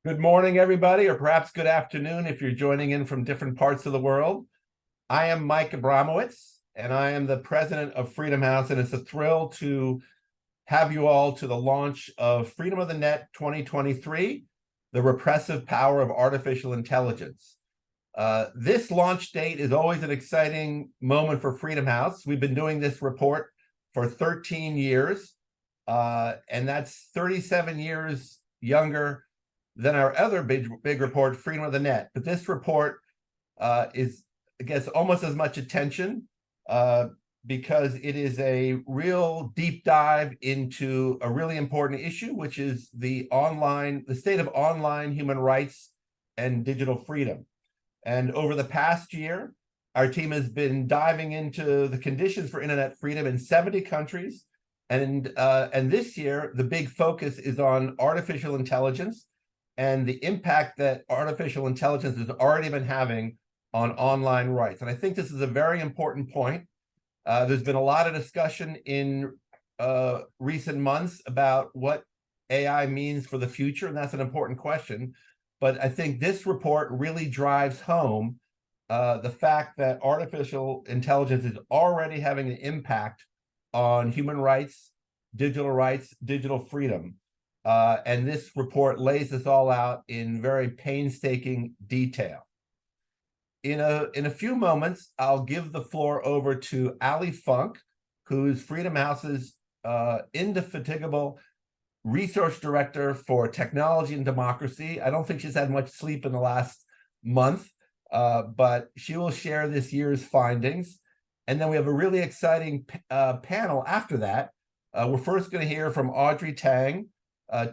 Good morning, everybody, or perhaps good afternoon if you're joining in from different parts of the world. I am Mike Abramowitz, and I am the president of Freedom House, and it's a thrill to have you all to the launch of Freedom of the Net 2023, the repressive power of artificial intelligence. This launch date is always an exciting moment for Freedom House. We've been doing this report for 13 years, and that's 37 years younger than our other big report, Freedom of the Net. But this report gets almost as much attention because it is a real deep dive into a really important issue, which is the state of online human rights and digital freedom. And over the past year, our team has been diving into the conditions for internet freedom in 70 countries. And this year, the big focus is on artificial intelligence and the impact that artificial intelligence has already been having on online rights. And I think this is a very important point. There's been a lot of discussion in recent months about what AI means for the future, and that's an important question. But I think this report really drives home the fact that artificial intelligence is already having an impact on human rights, digital freedom. And this report lays this all out in very painstaking detail. In a few moments, I'll give the floor over to Allie Funk, who's Freedom House's indefatigable research director for technology and democracy. I don't think she's had much sleep in the last month, but she will share this year's findings. And then we have a really exciting panel after that. We're first going to hear from Audrey Tang,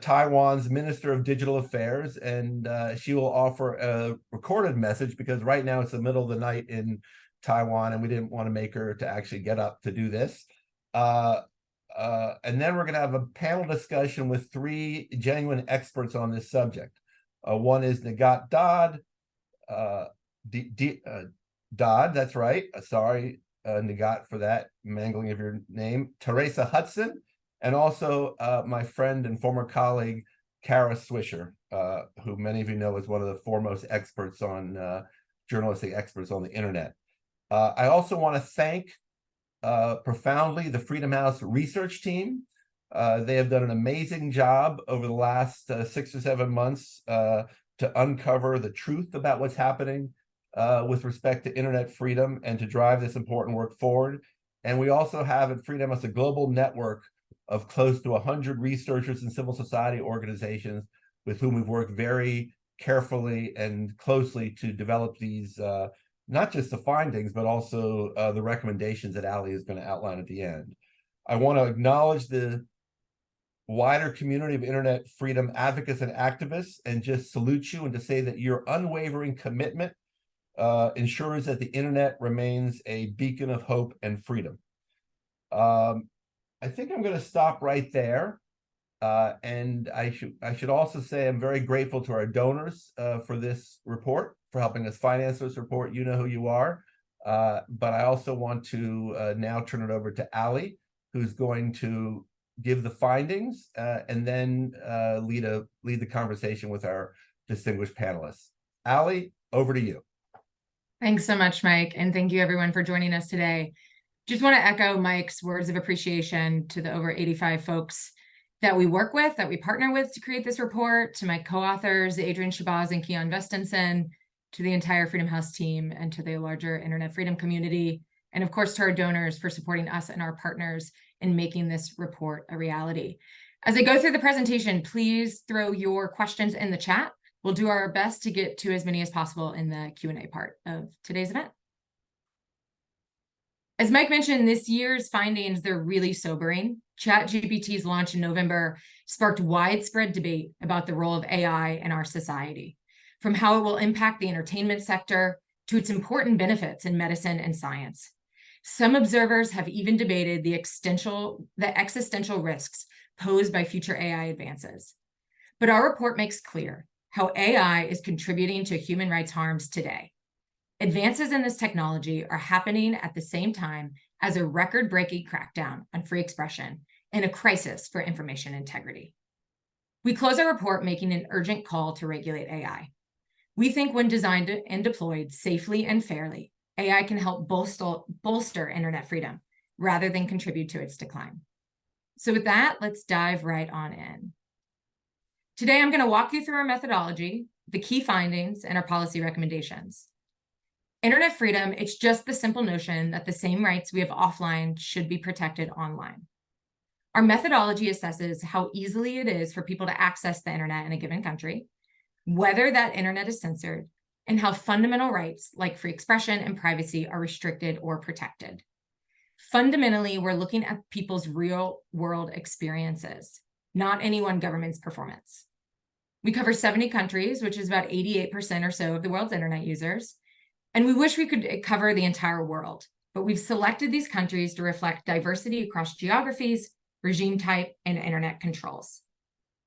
Taiwan's Minister of Digital Affairs, and she will offer a recorded message because right now it's the middle of the night in Taiwan, and we didn't want to make her to actually get up to do this. And then we're going to have a panel discussion with three genuine experts on this subject. One is Nighat Dodd, that's right. Sorry, Nighat, for that mangling of your name. Teresa Hutson, and also my friend and former colleague, Kara Swisher, who many of you know is one of the foremost experts on journalistic experts on the internet. I also want to thank profoundly the Freedom House research team. They have done an amazing job over the last 6 or 7 months to uncover the truth about what's happening with respect to internet freedom and to drive this important work forward. And we also have at Freedom House a global network of close to 100 researchers and civil society organizations with whom we've worked very carefully and closely to develop these, not just the findings, but also the recommendations that Allie is going to outline at the end. I want to acknowledge the wider community of internet freedom advocates and activists and just salute you and to say that your unwavering commitment ensures that the internet remains a beacon of hope and freedom. I think I'm going to stop right there. And I should also say I'm very grateful to our donors for this report, for helping us finance this report. You know who you are. But I also want to now turn it over to Allie, who's going to give the findings and then lead the conversation with our distinguished panelists. Allie, over to you. Thanks so much, Mike. And thank you everyone for joining us today. Just want to echo Mike's words of appreciation to the over 85 folks that we work with, that we partner with to create this report, to my co-authors, Adrian Shabazz and Keon Vestenson, to the entire Freedom House team, and to the larger internet freedom community, and of course to our donors for supporting us and our partners in making this report a reality. As I go through the presentation, please throw your questions in the chat. We'll do our best to get to as many as possible in the Q&A part of today's event. As Mike mentioned, this year's findings, they're really sobering. ChatGPT's launch in November sparked widespread debate about the role of AI in our society, from how it will impact the entertainment sector to its important benefits in medicine and science. Some observers have even debated the existential risks posed by future AI advances. But our report makes clear how AI is contributing to human rights harms today. Advances in this technology are happening at the same time as a record-breaking crackdown on free expression and a crisis for information integrity. We close our report making an urgent call to regulate AI. We think when designed and deployed safely and fairly, AI can help bolster internet freedom rather than contribute to its decline. So with that, let's dive right on in. Today, I'm going to walk you through our methodology, the key findings, and our policy recommendations. Internet freedom, it's just the simple notion that the same rights we have offline should be protected online. Our methodology assesses how easily it is for people to access the internet in a given country, whether that internet is censored, and how fundamental rights like free expression and privacy are restricted or protected. Fundamentally, we're looking at people's real-world experiences, not any one government's performance. We cover 70 countries, which is about 88% or so of the world's internet users, and we wish we could cover the entire world, but we've selected these countries to reflect diversity across geographies, regime type, and internet controls.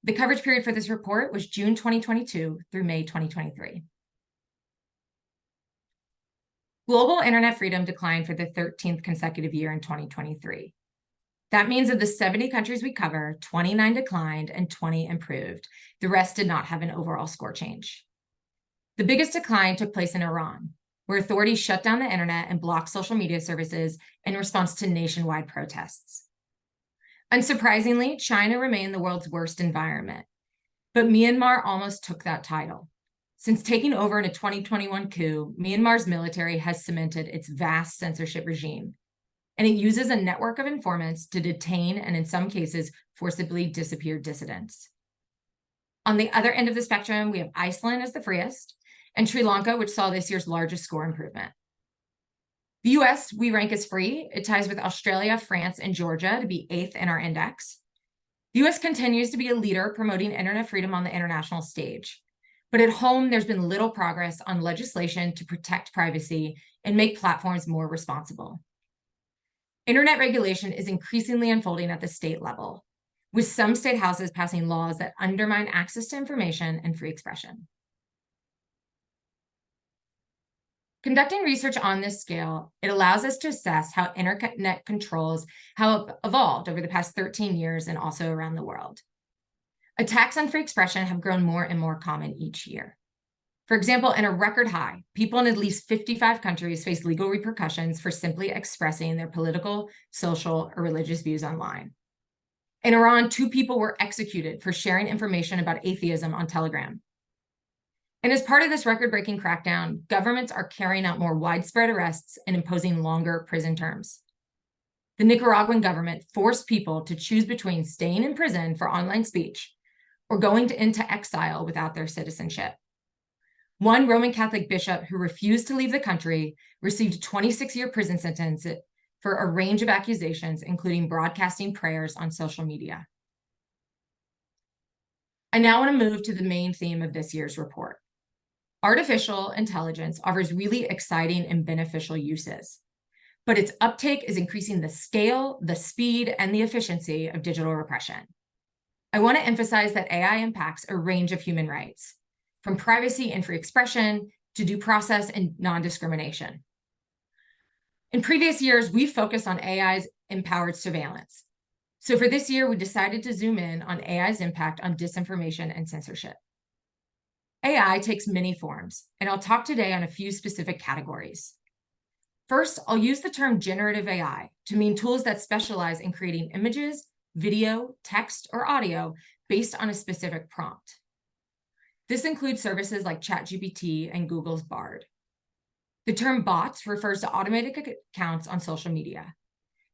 The coverage period for this report was June 2022 through May 2023. Global internet freedom declined for the 13th consecutive year in 2023. That means of the 70 countries we cover, 29 declined and 20 improved. The rest did not have an overall score change. The biggest decline took place in Iran, where authorities shut down the internet and blocked social media services in response to nationwide protests. Unsurprisingly, China remained the world's worst environment, but Myanmar almost took that title. Since taking over in a 2021 coup, Myanmar's military has cemented its vast censorship regime, and it uses a network of informants to detain and in some cases forcibly disappear dissidents. On the other end of the spectrum, we have Iceland as the freest, and Sri Lanka, which saw this year's largest score improvement. The US, we rank as free. It ties with Australia, France, and Georgia to be 8th in our index. The US continues to be a leader promoting internet freedom on the international stage. But at home, there's been little progress on legislation to protect privacy and make platforms more responsible. Internet regulation is increasingly unfolding at the state level, with some state houses passing laws that undermine access to information and free expression. Conducting research on this scale, it allows us to assess how internet controls have evolved over the past 13 years and also around the world. Attacks on free expression have grown more and more common each year. For example, in a record high, people in at least 55 countries face legal repercussions for simply expressing their political, social, or religious views online. In Iran, 2 people were executed for sharing information about atheism on Telegram. And as part of this record-breaking crackdown, governments are carrying out more widespread arrests and imposing longer prison terms. The Nicaraguan government forced people to choose between staying in prison for online speech or going into exile without their citizenship. One Roman Catholic bishop who refused to leave the country received a 26-year prison sentence for a range of accusations, including broadcasting prayers on social media. I now want to move to the main theme of this year's report. Artificial intelligence offers really exciting and beneficial uses, but its uptake is increasing the scale, the speed, and the efficiency of digital repression. I want to emphasize that AI impacts a range of human rights, from privacy and free expression to due process and non-discrimination. In previous years, we've focused on AI's empowered surveillance. So for this year, we decided to zoom in on AI's impact on disinformation and censorship. AI takes many forms, and I'll talk today on a few specific categories. First, I'll use the term generative AI to mean tools that specialize in creating images, video, text, or audio based on a specific prompt. This includes services like ChatGPT and Google's Bard. The term bots refers to automated accounts on social media.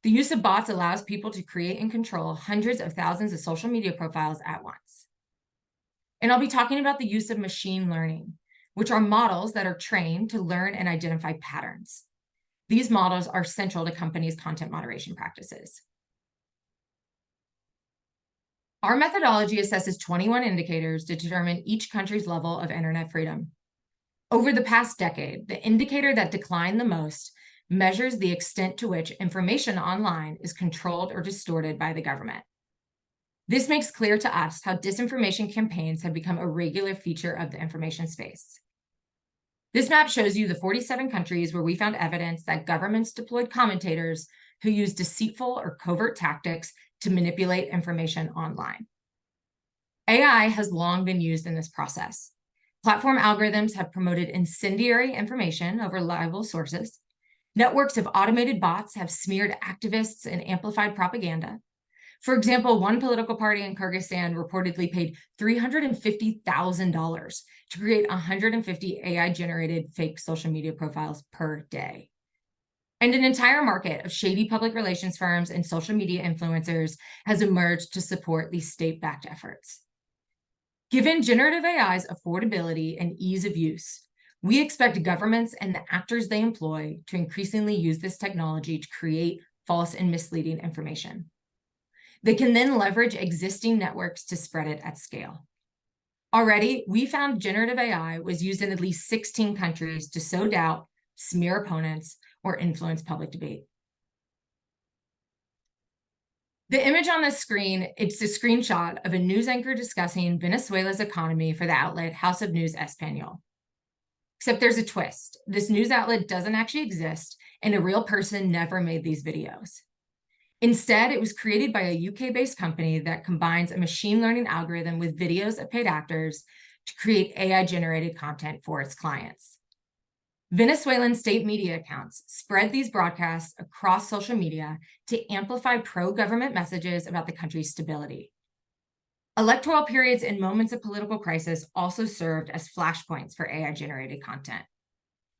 The use of bots allows people to create and control hundreds of thousands of social media profiles at once. And I'll be talking about the use of machine learning, which are models that are trained to learn and identify patterns. These models are central to companies' content moderation practices. Our methodology assesses 21 indicators to determine each country's level of internet freedom. Over the past decade, the indicator that declined the most measures the extent to which information online is controlled or distorted by the government. This makes clear to us how disinformation campaigns have become a regular feature of the information space. This map shows you the 47 countries where we found evidence that governments deployed commentators who used deceitful or covert tactics to manipulate information online. AI has long been used in this process. Platform algorithms have promoted incendiary information over reliable sources. Networks of automated bots have smeared activists and amplified propaganda. For example, one political party in Kyrgyzstan reportedly paid $350,000 to create 150 AI-generated fake social media profiles per day. And an entire market of shady public relations firms and social media influencers has emerged to support these state-backed efforts. Given generative AI's affordability and ease of use, we expect governments and the actors they employ to increasingly use this technology to create false and misleading information. They can then leverage existing networks to spread it at scale. Already, we found generative AI was used in at least 16 countries to sow doubt, smear opponents, or influence public debate. The image on the screen, it's a screenshot of a news anchor discussing Venezuela's economy for the outlet House of News Español. Except there's a twist. This news outlet doesn't actually exist, and a real person never made these videos. Instead, it was created by a UK-based company that combines a machine learning algorithm with videos of paid actors to create AI-generated content for its clients. Venezuelan state media accounts spread these broadcasts across social media to amplify pro-government messages about the country's stability. Electoral periods and moments of political crisis also served as flashpoints for AI-generated content.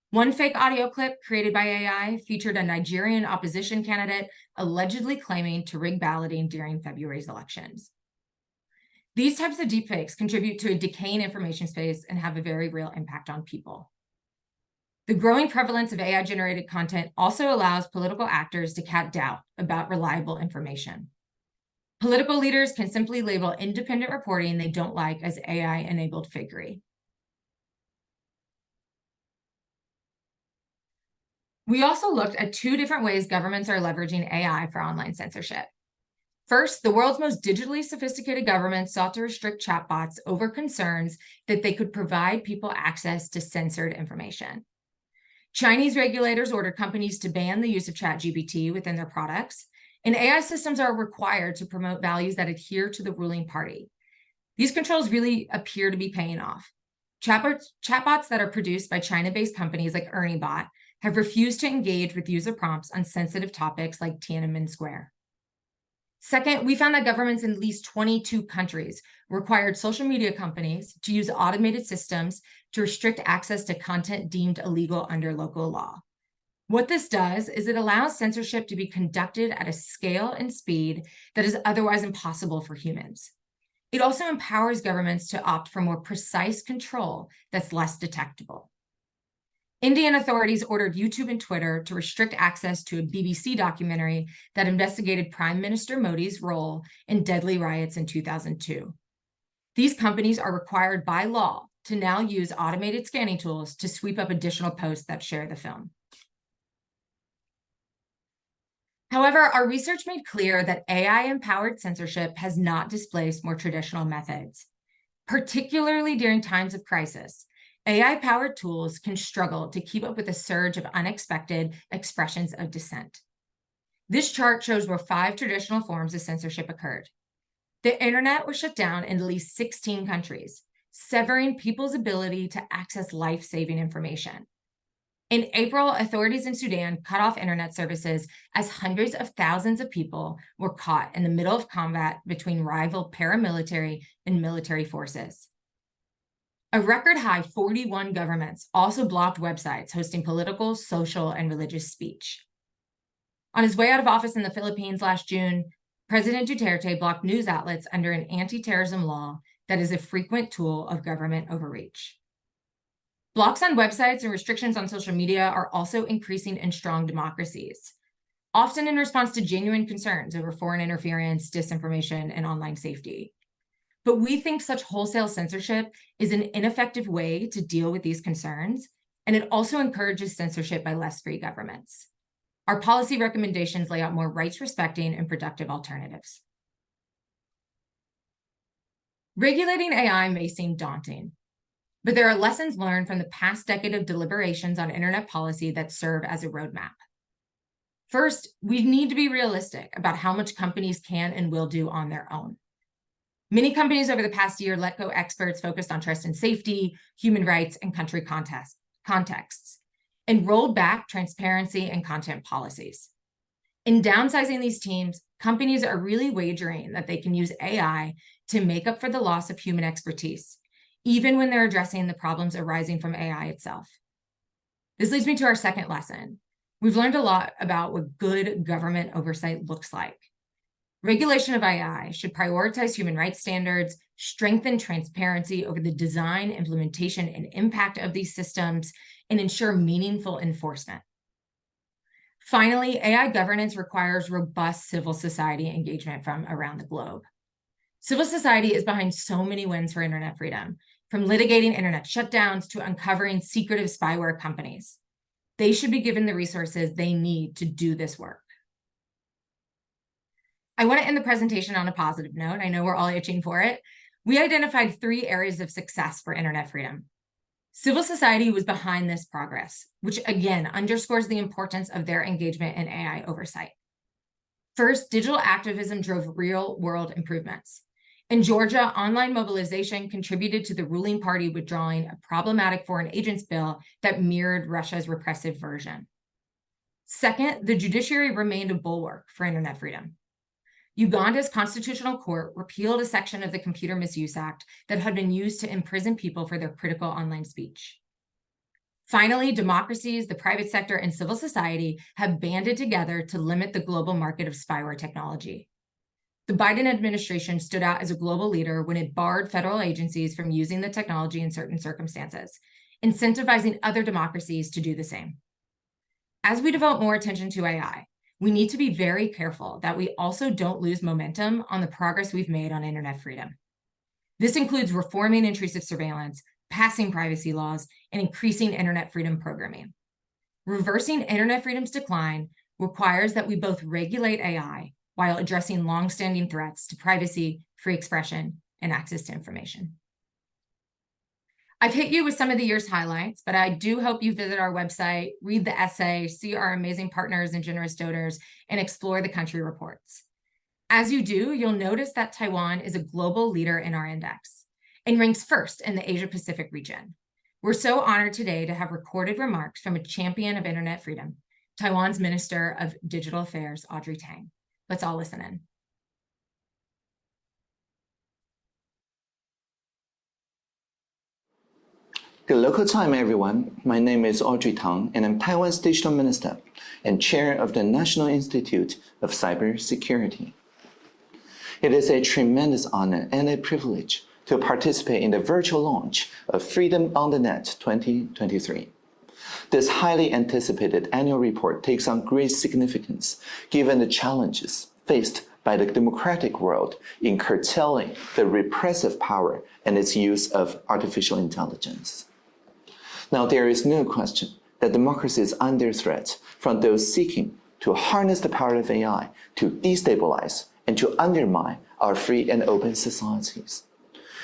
One fake audio clip created by AI featured a Nigerian opposition candidate allegedly claiming to rig balloting during February's elections. These types of deepfakes contribute to a decaying information space and have a very real impact on people. The growing prevalence of AI-generated content also allows political actors to cast doubt about reliable information. Political leaders can simply label independent reporting they don't like as AI-enabled fakery. We also looked at two different ways governments are leveraging AI for online censorship. First, the world's most digitally sophisticated governments sought to restrict chatbots over concerns that they could provide people access to censored information. Chinese regulators ordered companies to ban the use of ChatGPT within their products, and AI systems are required to promote values that adhere to the ruling party. These controls really appear to be paying off. Chatbots that are produced by China-based companies like ErnieBot have refused to engage with user prompts on sensitive topics like Tiananmen Square. Second, we found that governments in at least 22 countries required social media companies to use automated systems to restrict access to content deemed illegal under local law. What this does is it allows censorship to be conducted at a scale and speed that is otherwise impossible for humans. It also empowers governments to opt for more precise control that's less detectable. Indian authorities ordered YouTube and Twitter to restrict access to a BBC documentary that investigated Prime Minister Modi's role in deadly riots in 2002. These companies are required by law to now use automated scanning tools to sweep up additional posts that share the film. However, our research made clear that AI-empowered censorship has not displaced more traditional methods. Particularly during times of crisis, AI-powered tools can struggle to keep up with a surge of unexpected expressions of dissent. This chart shows where 5 traditional forms of censorship occurred. The internet was shut down in at least 16 countries, severing people's ability to access life-saving information. In April, authorities in Sudan cut off internet services as hundreds of thousands of people were caught in the middle of combat between rival paramilitary and military forces. A record high 41 governments also blocked websites hosting political, social, and religious speech. On his way out of office in the Philippines last June, President Duterte blocked news outlets under an anti-terrorism law that is a frequent tool of government overreach. Blocks on websites and restrictions on social media are also increasing in strong democracies, often in response to genuine concerns over foreign interference, disinformation, and online safety. But we think such wholesale censorship is an ineffective way to deal with these concerns, and it also encourages censorship by less free governments. Our policy recommendations lay out more rights-respecting and productive alternatives. Regulating AI may seem daunting, but there are lessons learned from the past decade of deliberations on internet policy that serve as a roadmap. First, we need to be realistic about how much companies can and will do on their own. Many companies over the past year let go experts focused on trust and safety, human rights, and country contexts, and rolled back transparency and content policies. In downsizing these teams, companies are really wagering that they can use AI to make up for the loss of human expertise, even when they're addressing the problems arising from AI itself. This leads me to our second lesson. We've learned a lot about what good government oversight looks like. Regulation of AI should prioritize human rights standards, strengthen transparency over the design, implementation, and impact of these systems, and ensure meaningful enforcement. Finally, AI governance requires robust civil society engagement from around the globe. Civil society is behind so many wins for internet freedom, from litigating internet shutdowns to uncovering secretive spyware companies. They should be given the resources they need to do this work. I want to end the presentation on a positive note. I know we're all itching for it. We identified 3 areas of success for internet freedom. Civil society was behind this progress, which again underscores the importance of their engagement in AI oversight. First, digital activism drove real-world improvements. In Georgia, online mobilization contributed to the ruling party withdrawing a problematic foreign agents bill that mirrored Russia's repressive version. Second, the judiciary remained a bulwark for internet freedom. Uganda's constitutional court repealed a section of the Computer Misuse Act that had been used to imprison people for their critical online speech. Finally, democracies, the private sector, and civil society have banded together to limit the global market of spyware technology. The Biden administration stood out as a global leader when it barred federal agencies from using the technology in certain circumstances, incentivizing other democracies to do the same. As we devote more attention to AI, we need to be very careful that we also don't lose momentum on the progress we've made on internet freedom. This includes reforming intrusive surveillance, passing privacy laws, and increasing internet freedom programming. Reversing internet freedom's decline requires that we both regulate AI while addressing long-standing threats to privacy, free expression, and access to information. I've hit you with some of the year's highlights, but I do hope you visit our website, read the essay, see our amazing partners and generous donors, and explore the country reports. As you do, you'll notice that Taiwan is a global leader in our index and ranks first in the Asia-Pacific region. We're so honored today to have recorded remarks from a champion of internet freedom, Taiwan's Minister of Digital Affairs, Audrey Tang. Let's all listen in. Good local time, everyone. My name is Audrey Tang, and I'm Taiwan's Digital Minister and Chair of the National Institute of Cybersecurity. It is a tremendous honor and a privilege to participate in the virtual launch of Freedom on the Net 2023. This highly anticipated annual report takes on great significance given the challenges faced by the democratic world in curtailing the repressive power and its use of artificial intelligence. Now, there is no question that democracy is under threat from those seeking to harness the power of AI to destabilize and to undermine our free and open societies.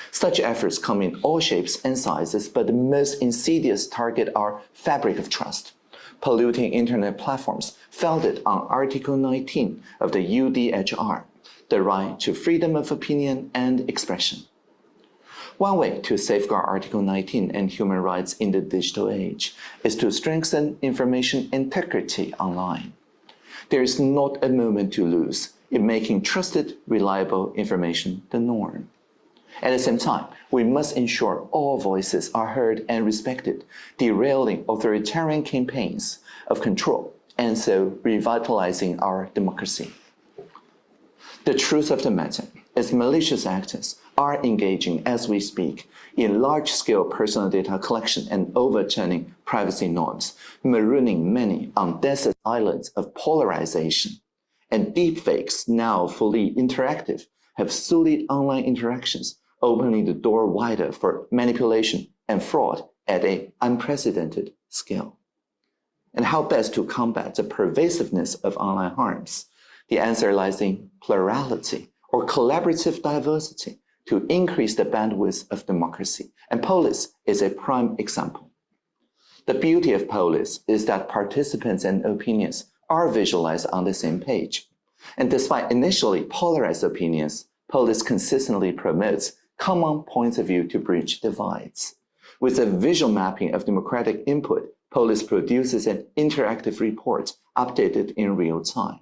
Such efforts come in all shapes and sizes, but the most insidious target our fabric of trust, polluting internet platforms founded on Article 19 of the UDHR, the right to freedom of opinion and expression. One way to safeguard Article 19 and human rights in the digital age is to strengthen information integrity online. There is not a moment to lose in making trusted, reliable information the norm. At the same time, we must ensure all voices are heard and respected, derailing authoritarian campaigns of control and so revitalizing our democracy. The truth of the matter is malicious actors are engaging as we speak in large-scale personal data collection and overturning privacy norms, marooning many on desert islands of polarization. And deepfakes, now fully interactive, have sullied online interactions, opening the door wider for manipulation and fraud at an unprecedented scale. And how best to combat the pervasiveness of online harms? The answer lies in plurality or collaborative diversity to increase the bandwidth of democracy. And Polis is a prime example. The beauty of Polis is that participants and opinions are visualized on the same page. And despite initially polarized opinions, Polis consistently promotes common points of view to bridge divides. With a visual mapping of democratic input, Polis produces an interactive report updated in real time.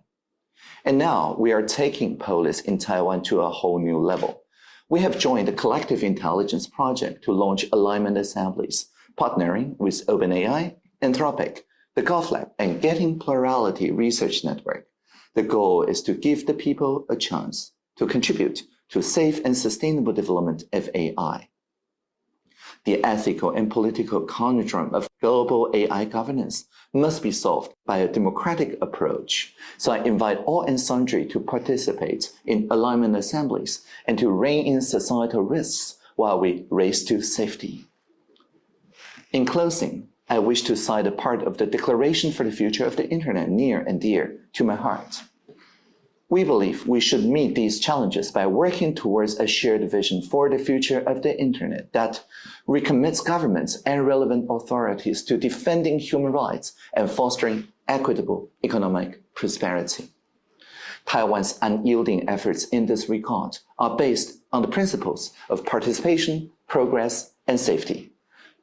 And now we are taking Polis in Taiwan to a whole new level. We have joined the Collective Intelligence Project to launch alignment assemblies, partnering with OpenAI, Anthropic, the Gulf Lab, and Getting Plurality Research Network. The goal is to give the people a chance to contribute to safe and sustainable development of AI. The ethical and political conundrum of global AI governance must be solved by a democratic approach. So I invite all and sundry to participate in alignment assemblies and to rein in societal risks while we race to safety. In closing, I wish to cite a part of the Declaration for the Future of the Internet near and dear to my heart. We believe we should meet these challenges by working towards a shared vision for the future of the Internet that recommits governments and relevant authorities to defending human rights and fostering equitable economic prosperity. Taiwan's unyielding efforts in this regard are based on the principles of participation, progress, and safety.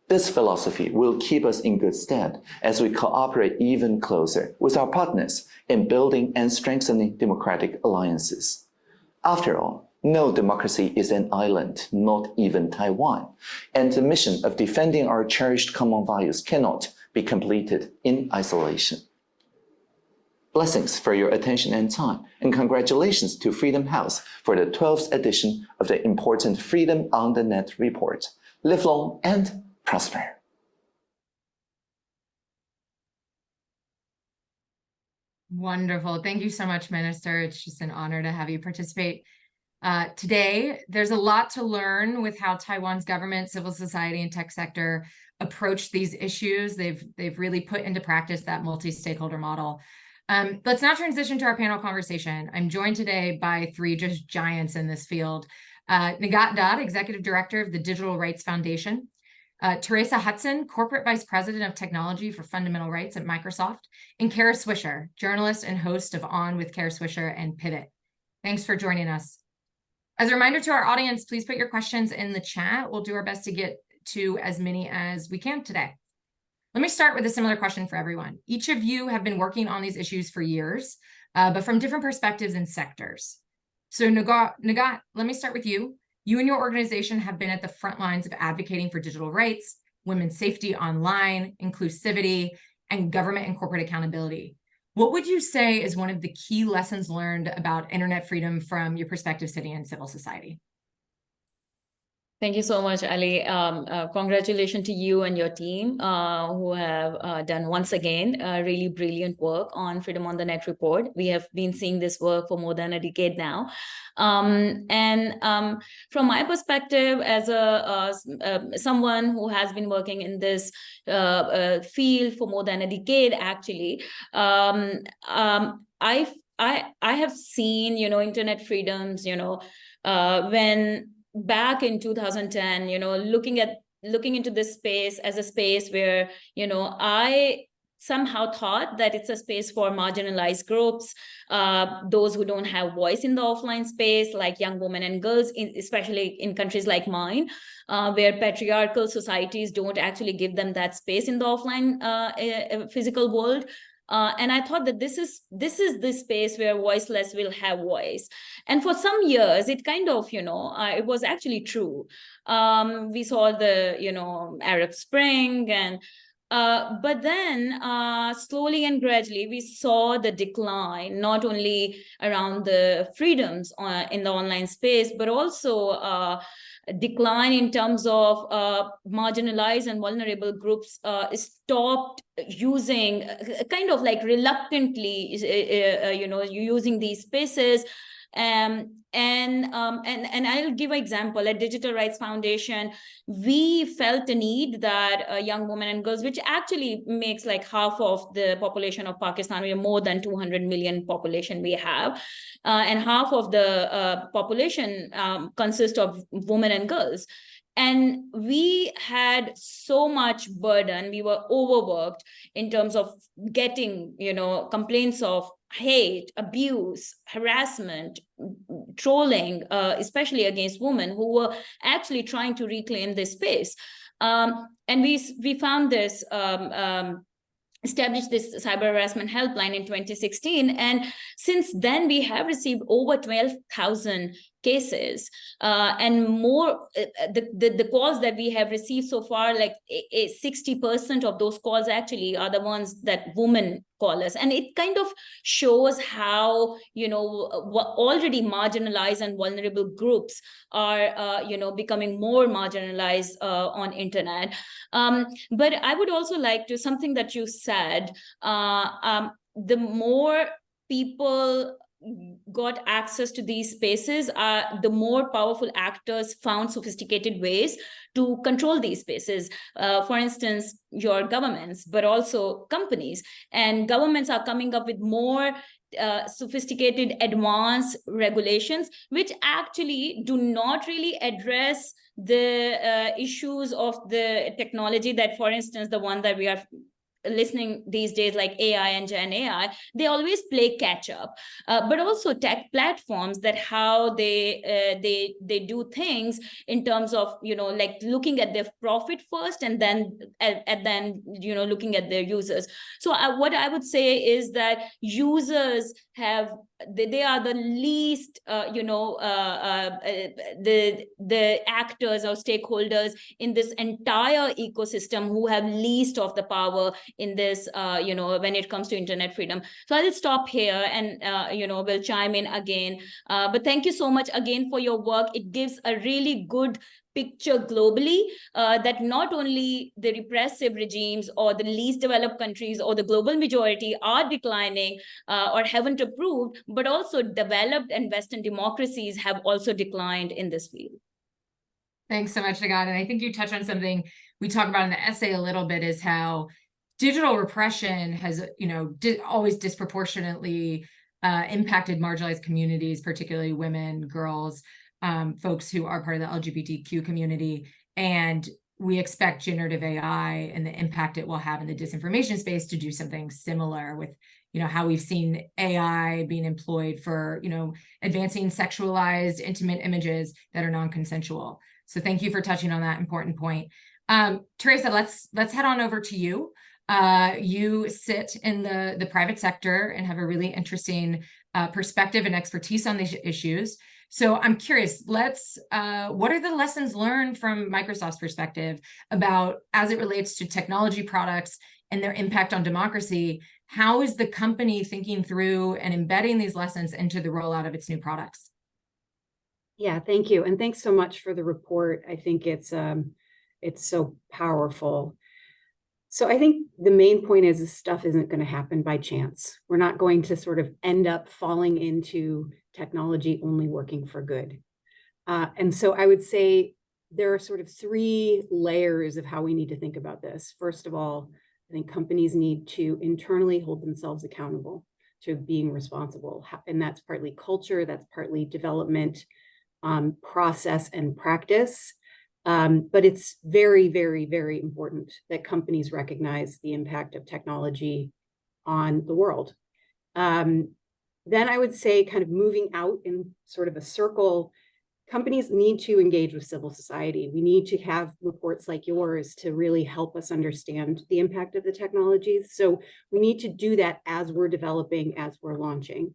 This philosophy will keep us in good stead as we cooperate even closer with our partners in building and strengthening democratic alliances. After all, no democracy is an island, not even Taiwan, and the mission of defending our cherished common values cannot be completed in isolation. Blessings for your attention and time, and congratulations to Freedom House for the 12th edition of the important Freedom on the Net report. Live long and prosper. Wonderful. Thank you so much, Minister. It's just an honor to have you participate today. There's a lot to learn with how Taiwan's government, civil society, and tech sector approach these issues. They've really put into practice that multi-stakeholder model. Let's now transition to our panel conversation. I'm joined today by three just giants in this field. Nighat, Executive Director of the Digital Rights Foundation. Teresa Hutson, Corporate Vice President of Technology for Fundamental Rights at Microsoft, and Kara Swisher, journalist and host of On with Kara Swisher and Pivot. Thanks for joining us. As a reminder to our audience, please put your questions in the chat. We'll do our best to get to as many as we can today. Let me start with a similar question for everyone. Each of you have been working on these issues for years, but from different perspectives and sectors. So Nighat, let me start with you. You and your organization have been at the front lines of advocating for digital rights, women's safety online, inclusivity, and government and corporate accountability. What would you say is one of the key lessons learned about internet freedom from your perspective sitting in civil society? Thank you so much, Allie. Congratulations to you and your team who have done once again really brilliant work on Freedom on the Net report. We have been seeing this work for more than a decade now. From my perspective as someone who has been working in this field for more than a decade, actually, I have seen, internet freedoms, when back in 2010, looking into this space as a space where, I somehow thought that it's a space for marginalized groups, those who don't have voice in the offline space, like young women and girls, especially in countries like mine, where patriarchal societies don't actually give them that space in the offline physical world. And I thought that this is the space where voiceless will have voice. And for some years, it kind of, it was actually true. We saw the, Arab Spring, and but then slowly and gradually, we saw the decline, not only around the freedoms in the online space, but also decline in terms of marginalized and vulnerable groups stopped using, kind of like reluctantly, using these spaces. And I'll give an example. At Digital Rights Foundation, we felt the need that young women and girls, which actually makes like half of the population of Pakistan, we have more than 200 million population we have, and half of the population consists of women and girls. And we had so much burden. We were overworked in terms of getting, complaints of hate, abuse, harassment, trolling, especially against women who were actually trying to reclaim this space. And we found this, established this cyber harassment helpline in 2016. And since then, we have received over 12,000 cases, and more. The calls that we have received so far, like 60% of those calls actually are the ones that women call us. And it kind of shows how, already marginalized and vulnerable groups are, becoming more marginalized on internet. But I would also like to, something that you said, the more people got access to these spaces, the more powerful actors found sophisticated ways to control these spaces. For instance, your governments, but also companies. And governments are coming up with more sophisticated, advanced regulations, which actually do not really address the issues of the technology that, for instance, the one that we are listening these days, like AI and Gen AI, they always play catch up. But also tech platforms, that how they do things in terms of, like looking at their profit first, and then looking at their users. So what I would say is that users have, they are the least, the actors or stakeholders in this entire ecosystem who have least of the power in this, when it comes to internet freedom. So I'll stop here and, we'll chime in again. But thank you so much again for your work. It gives a really good picture globally, that not only the repressive regimes or the least developed countries or the global majority are declining or haven't improved, but also developed and Western democracies have also declined in this field. Thanks so much, Nighat. And I think you touched on something we talk about in the essay a little bit, is how digital repression has, always disproportionately impacted marginalized communities, particularly women, girls, folks who are part of the LGBTQ community. And we expect generative AI and the impact it will have in the disinformation space to do something similar with, how we've seen AI being employed for, advancing sexualized, intimate images that are non-consensual. So thank you for touching on that important point. Teresa, let's head on over to you. You sit in the private sector and have a really interesting perspective and expertise on these issues. So I'm curious, what are the lessons learned from Microsoft's perspective about, as it relates to technology products and their impact on democracy? How is the company thinking through and embedding these lessons into the rollout of its new products? Yeah, thank you. And thanks so much for the report. I think it's so powerful. So I think the main point is this stuff isn't going to happen by chance. We're not going to sort of end up falling into technology only working for good. And so I would say there are sort of three layers of how we need to think about this. First of all, I think companies need to internally hold themselves accountable to being responsible. And that's partly culture, that's partly development, process and practice. But it's very, very, very important that companies recognize the impact of technology on the world. Then I would say, kind of moving out in sort of a circle, companies need to engage with civil society. We need to have reports like yours to really help us understand the impact of the technologies. So we need to do that as we're developing, as we're launching.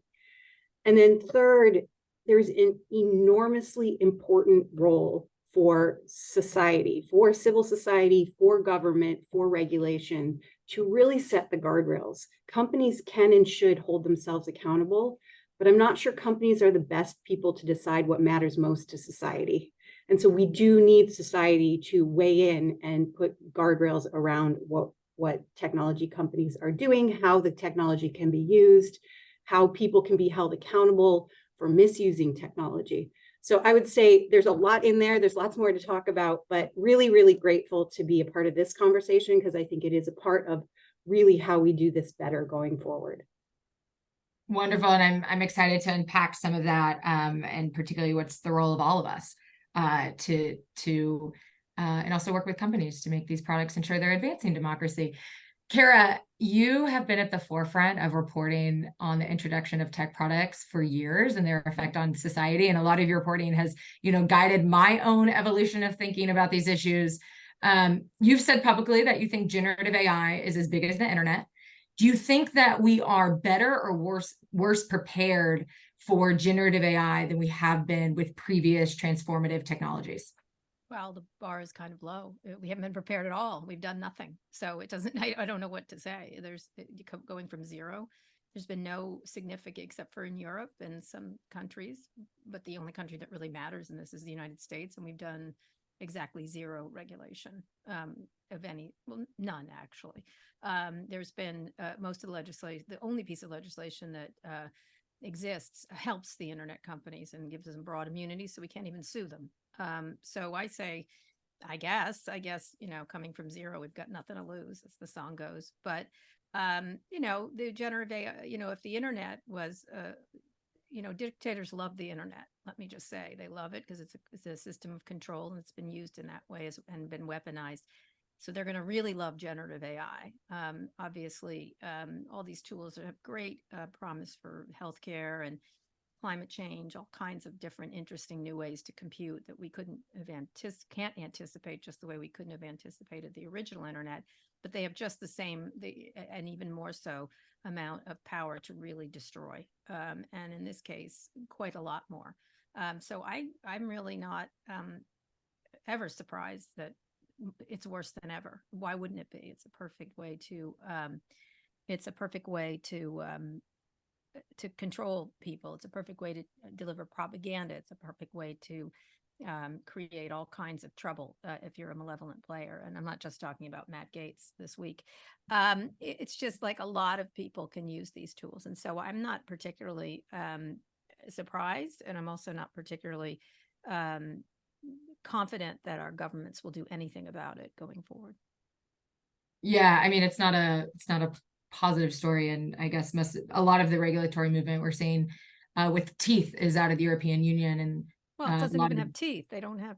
And then third, there's an enormously important role for society, for civil society, for government, for regulation, to really set the guardrails. Companies can and should hold themselves accountable, but I'm not sure companies are the best people to decide what matters most to society. And so we do need society to weigh in and put guardrails around what technology companies are doing, how the technology can be used, how people can be held accountable for misusing technology. So I would say there's a lot in there. There's lots more to talk about, but really, really grateful to be a part of this conversation, because I think it is a part of really how we do this better going forward. Wonderful. And I'm excited to unpack some of that, and particularly what's the role of all of us and also work with companies to make these products ensure they're advancing democracy. Kara, you have been at the forefront of reporting on the introduction of tech products for years and their effect on society. And a lot of your reporting has, guided my own evolution of thinking about these issues. You've said publicly that you think generative AI is as big as the internet. Do you think that we are better or worse prepared for generative AI than we have been with previous transformative technologies? Well, the bar is kind of low. We haven't been prepared at all. We've done nothing. So it doesn't, I don't know what to say. Going from zero. There's been no significant, except for in Europe and some countries, but the only country that really matters in this is the United States. And we've done exactly zero regulation of any, well, none actually. There's been most of the legislation, the only piece of legislation that exists helps the internet companies and gives them broad immunity, so we can't even sue them. So I say, I guess, coming from zero, we've got nothing to lose, as the song goes. But, the generative AI, if the internet was, dictators love the internet. Let me just say, they love it because it's a system of control, and it's been used in that way and been weaponized. So they're going to really love generative AI. Obviously, all these tools have great promise for healthcare and climate change, all kinds of different interesting new ways to compute that we can't anticipate, just the way we couldn't have anticipated the original internet. But they have just the same, and even more so, amount of power to really destroy. And in this case, quite a lot more. So I'm really not ever surprised that it's worse than ever. Why wouldn't it be? It's a perfect way to control people. It's a perfect way to deliver propaganda. It's a perfect way to create all kinds of trouble if you're a malevolent player. And I'm not just talking about Matt Gaetz this week. It's just like a lot of people can use these tools. And so I'm not particularly surprised, and I'm also not particularly confident that our governments will do anything about it going forward. Yeah, I mean, it's not a positive story, and I guess a lot of the regulatory movement we're seeing with teeth is out of the European Union, and well, it doesn't even have teeth. They don't have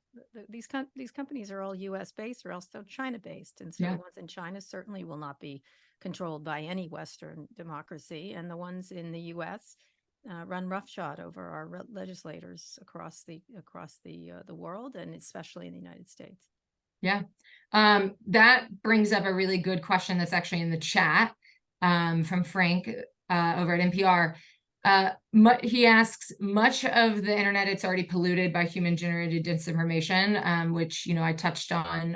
these companies are all U.S. based or else they're China based, and so the ones in China certainly will not be controlled by any Western democracy, and the ones in the U.S. Run roughshod over our legislators across the world, and especially in the United States. Yeah, that brings up a really good question that's actually in the chat from Frank over at NPR. He asks, much of the internet, it's already polluted by human-generated disinformation, which I touched on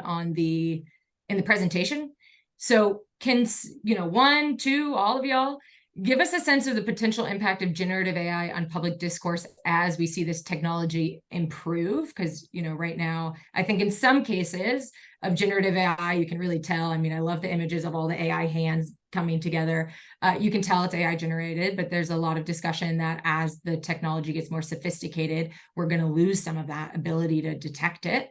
in the presentation. So can one, two, all of y'all give us a sense of the potential impact of generative AI on public discourse as we see this technology improve? Because, right now, I think in some cases of generative AI, you can really tell. I mean, I love the images of all the AI hands coming together. You can tell it's AI generated, but there's a lot of discussion that as the technology gets more sophisticated, we're going to lose some of that ability to detect it.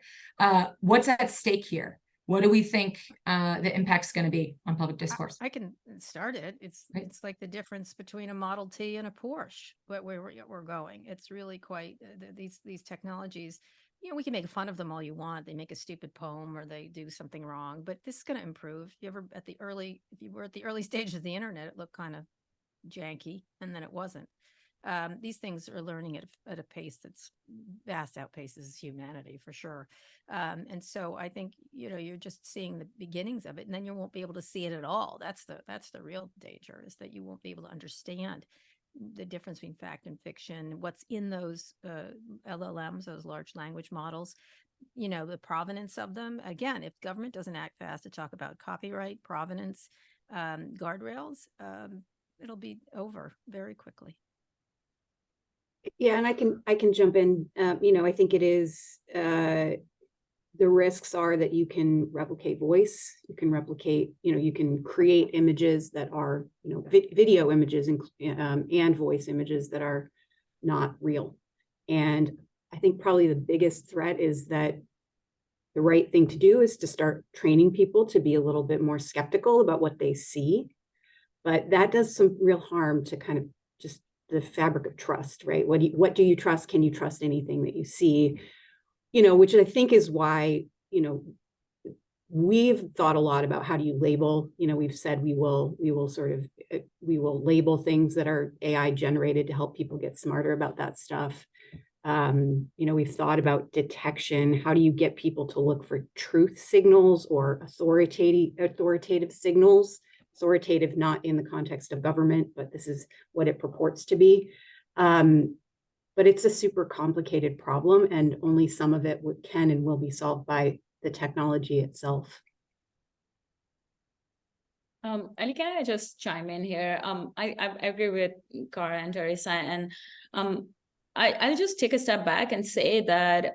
What's at stake here? What do we think the impact's going to be on public discourse? I can start it. It's like the difference between a Model T and a Porsche, where we're going. It's really quite these technologies. We can make fun of them all you want. They make a stupid poem or they do something wrong, but this is going to improve. If you were at the early stages of the internet, it looked kind of janky, and then it wasn't. These things are learning at a pace that's vast outpaces humanity for sure. And so I think, you're just seeing the beginnings of it, and then you won't be able to see it at all. That's the real danger, is that you won't be able to understand the difference between fact and fiction, what's in those LLMs, those large language models, the provenance of them. Again, if government doesn't act fast to talk about copyright, provenance, guardrails, it'll be over very quickly. Yeah, and I can jump in. I think it is the risks are that you can replicate voice, you can replicate, you can create images that are, video images and voice images that are not real. And I think probably the biggest threat is that the right thing to do is to start training people to be a little bit more skeptical about what they see. But that does some real harm to kind of just the fabric of trust, right? What do you trust? Can you trust anything that you see? Which I think is why, we've thought a lot about how do you label, we've said we will label things that are AI generated to help people get smarter about that stuff. We've thought about detection. How do you get people to look for truth signals or authoritative signals? Authoritative not in the context of government, but this is what it purports to be. But it's a super complicated problem, and only some of it can and will be solved by the technology itself. Allie, can I just chime in here? I agree with Cara and Teresa, and I'll just take a step back and say that,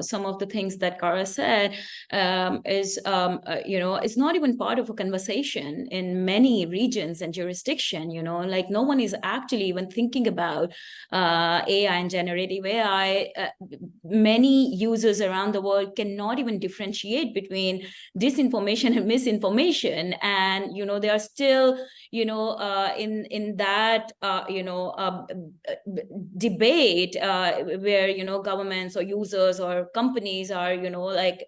some of the things that Cara said is not even part of a conversation in many regions and jurisdiction, like no one is actually even thinking about AI and generative AI. Many users around the world cannot even differentiate between disinformation and misinformation. And, they are still, in that, debate where governments or users or companies are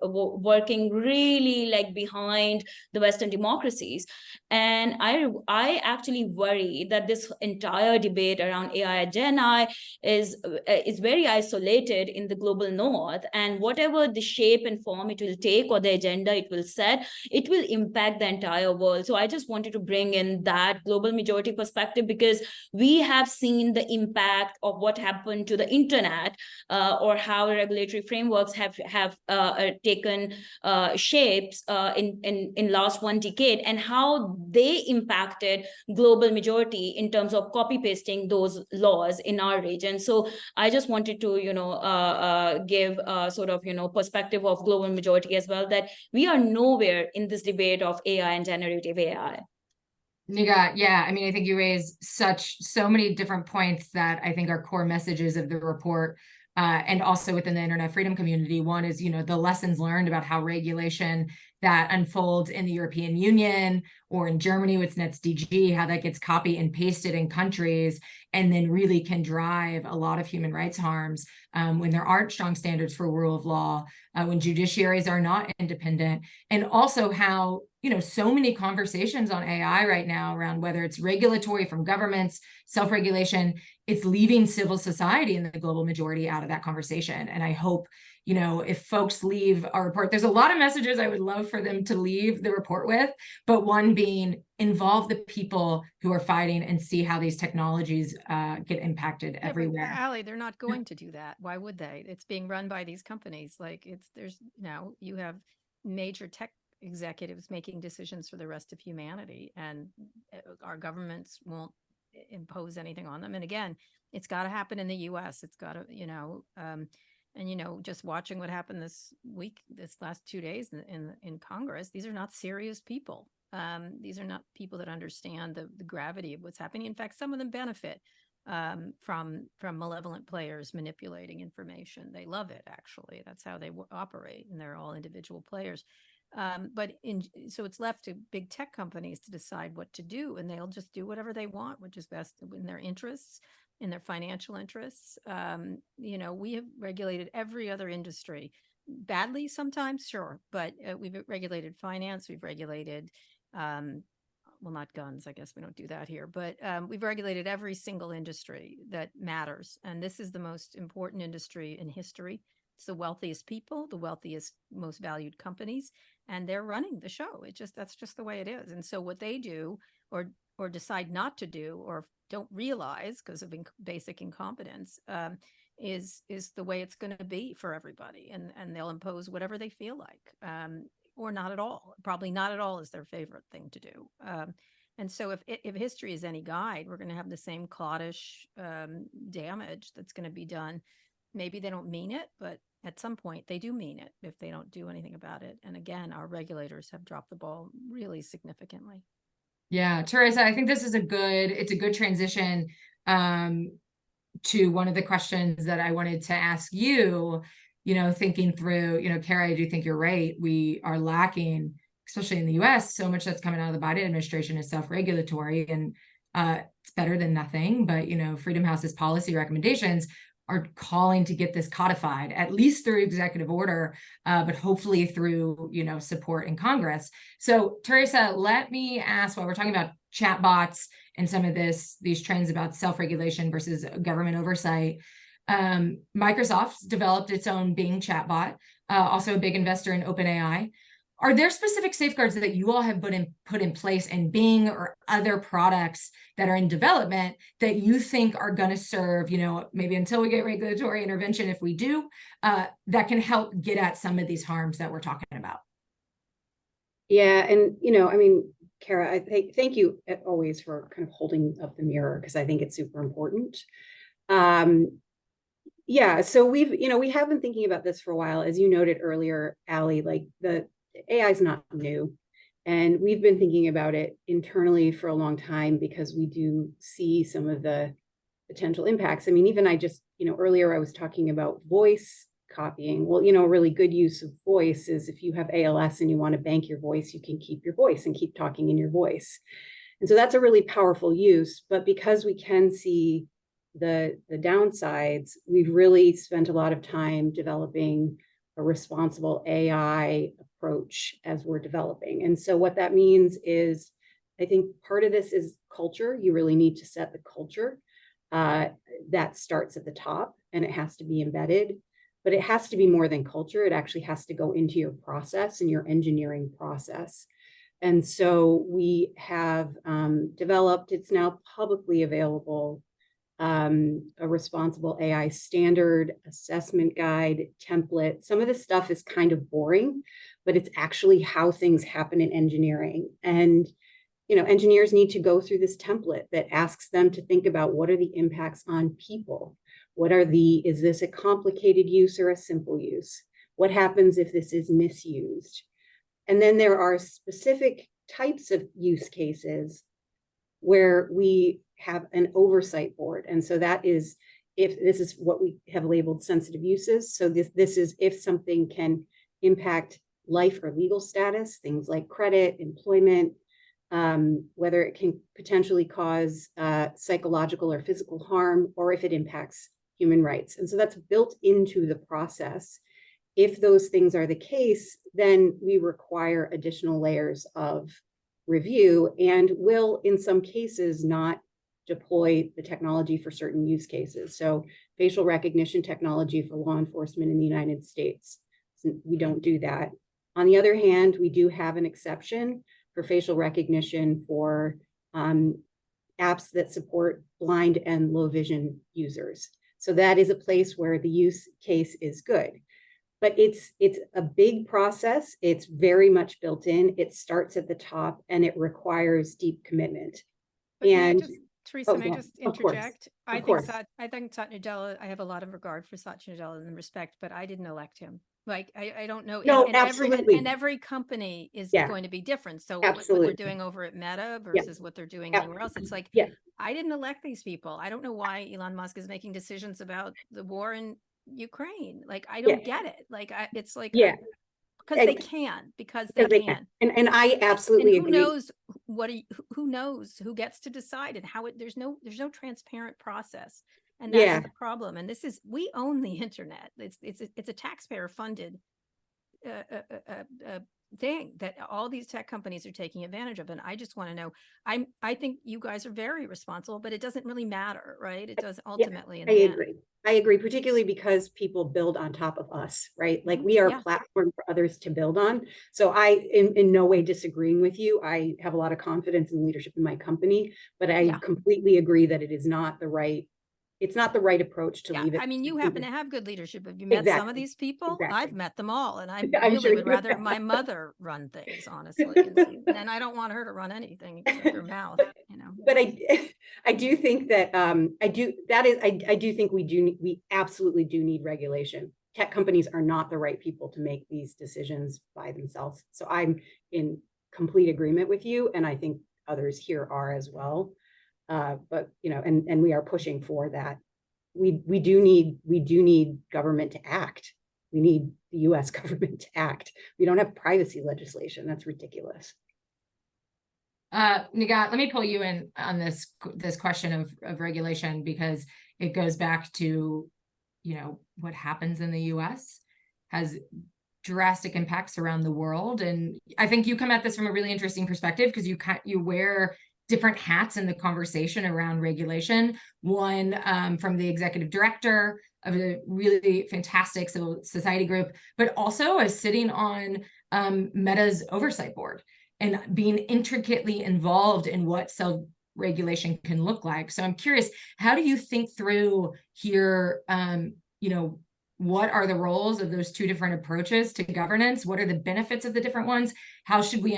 working really behind the Western democracies. And I actually worry that this entire debate around AI Gen I is very isolated in the global north, and whatever the shape and form it will take or the agenda it will set, it will impact the entire world. So I just wanted to bring in that global majority perspective, because we have seen the impact of what happened to the internet, or how regulatory frameworks have taken shapes in last one decade, and how they impacted global majority in terms of copy pasting those laws in our region. So I just wanted to give sort of perspective of global majority as well, that we are nowhere in this debate of AI and generative AI. Nighat, yeah, I mean, I think you raised so many different points that I think are core messages of the report, and also within the internet freedom community. One is, the lessons learned about how regulation that unfolds in the European Union or in Germany with NetzDG, how that gets copy and pasted in countries, and then really can drive a lot of human rights harms when there aren't strong standards for rule of law, when judiciaries are not independent, and also how so many conversations on AI right now around whether it's regulatory from governments, self-regulation, it's leaving civil society and the global majority out of that conversation. And I hope, if folks leave our report, there's a lot of messages I would love for them to leave the report with, but one being involve the people who are fighting and see how these technologies get impacted everywhere. Allie, they're not going to do that. Why would they? It's being run by these companies. You have major tech executives making decisions for the rest of humanity, and our governments won't impose anything on them. And again, it's got to happen in the US. It's got to, just watching what happened this last 2 days in Congress, these are not serious people. These are not people that understand the gravity of what's happening. In fact, some of them benefit from malevolent players manipulating information. They love it, actually. That's how they operate, and they're all individual players. So it's left to big tech companies to decide what to do, and they'll just do whatever they want, which is best in their interests, in their financial interests. We have regulated every other industry, badly sometimes, sure, but we've regulated finance, we've regulated, well, not guns, I guess we don't do that here, but we've regulated every single industry that matters. And this is the most important industry in history. It's the wealthiest people, the wealthiest, most valued companies, and they're running the show. That's just the way it is. And so what they do or decide not to do or don't realize because of basic incompetence is the way it's going to be for everybody. And they'll impose whatever they feel like, or not at all. Probably not at all is their favorite thing to do. And so if history is any guide, we're going to have the same cloddish damage that's going to be done. Maybe they don't mean it, but at some point they do mean it if they don't do anything about it. And again, our regulators have dropped the ball really significantly. Yeah, Teresa, I think this is a good transition to one of the questions that I wanted to ask you, thinking through, Cara, I do think you're right. We are lacking, especially in the US, so much that's coming out of the Biden administration is self-regulatory, and it's better than nothing. But, Freedom House's policy recommendations are calling to get this codified, at least through executive order, but hopefully through, you know, support in Congress. So Teresa, let me ask, while we're talking about chatbots and some of these trends about self-regulation versus government oversight, Microsoft developed its own Bing chatbot, also a big investor in OpenAI. Are there specific safeguards that you all have put in place in Bing or other products that are in development that you think are going to serve, you know, maybe until we get regulatory intervention, if we do, that can help get at some of these harms that we're talking about? Yeah, and you know, I mean, Kara, I thank you always for kind of holding up the mirror, because I think it's super important. Yeah, so we have been thinking about this for a while, as you noted earlier, Allie. Like, the AI is not new, and we've been thinking about it internally for a long time because we do see some of the potential impacts. I mean, even earlier I was talking about voice copying. Well, you know, a really good use of voice is if you have ALS and you want to bank your voice, you can keep your voice and keep talking in your voice. And so that's a really powerful use. But because we can see the downsides, we've really spent a lot of time developing a responsible AI approach as we're developing. And so what that means is, I think part of this is culture. You really need to set the culture. That starts at the top, and it has to be embedded, but it has to be more than culture. It actually has to go into your process and your engineering process. And so we have developed, it's now publicly available, a responsible AI standard, assessment guide, template. Some of this stuff is kind of boring, but it's actually how things happen in engineering. And you know, engineers need to go through this template that asks them to think about, what are the impacts on people? Is this a complicated use or a simple use? What happens if this is misused? And then there are specific types of use cases where we have an oversight board. And so that is, if this is what we have labeled sensitive uses. So this is if something can impact life or legal status, things like credit, employment, whether it can potentially cause psychological or physical harm, or if it impacts human rights. And so that's built into the process. If those things are the case, then we require additional layers of review, and will, in some cases, not deploy the technology for certain use cases. So facial recognition technology for law enforcement in the United States, we don't do that. On the other hand, we do have an exception for facial recognition for apps that support blind and low vision users. So that is a place where the use case is good. But it's a big process. It's very much built in. It starts at the top, and it requires deep commitment. But And Teresa, may I yeah, just of course, interject? of course. I think Satya Nadella, I have a lot of regard for Satya Nadella and respect, but I didn't elect him. Like, I don't know. No, and absolutely. Every company is Yeah, going to be different. So absolutely. what they're doing over at Meta versus what they're doing anywhere else, it's like, yeah. I didn't elect these people. I don't know why Elon Musk is making decisions about the war in Ukraine. Like, I don't get it. Like, it's like, yeah. because they can, because they can. And I absolutely and who agree. knows who knows who gets to decide, and how there's no transparent process, and that's the problem. And we own the internet. It's a taxpayer funded thing that all these tech companies are taking advantage of. And I just want to know, I think you guys are very responsible, but it doesn't really matter, right? It does ultimately. I agree, particularly because people build on top of us, right? Like, we are a platform for others to build on. So I, in no way disagreeing with you. I have a lot of confidence in the leadership in my company, but I completely agree that it is not the right, it's not the right approach to leave it. I mean, you happen to have good leadership. Have you met some of these people? I've met them all, and I really would rather my mother run things, honestly. And I don't want her to run anything except her mouth, you know. But I do think that I do think we absolutely do need regulation. Tech companies are not the right people to make these decisions by themselves. So I'm in complete agreement with you, and I think others here are as well. But you know, and we are pushing for that. We do need government to act. We need the U.S. government to act. We don't have privacy legislation. That's ridiculous. Nighat, let me pull you in on this question of regulation, because it goes back to what happens in the US has drastic impacts around the world. And I think you come at this from a really interesting perspective because you wear different hats in the conversation around regulation. One from the executive director of a really fantastic civil society group, but also as sitting on Meta's oversight board and being intricately involved in what self-regulation can look like. So I'm curious, how do you think through here, what are the roles of those two different approaches to governance? What are the benefits of the different ones? How should we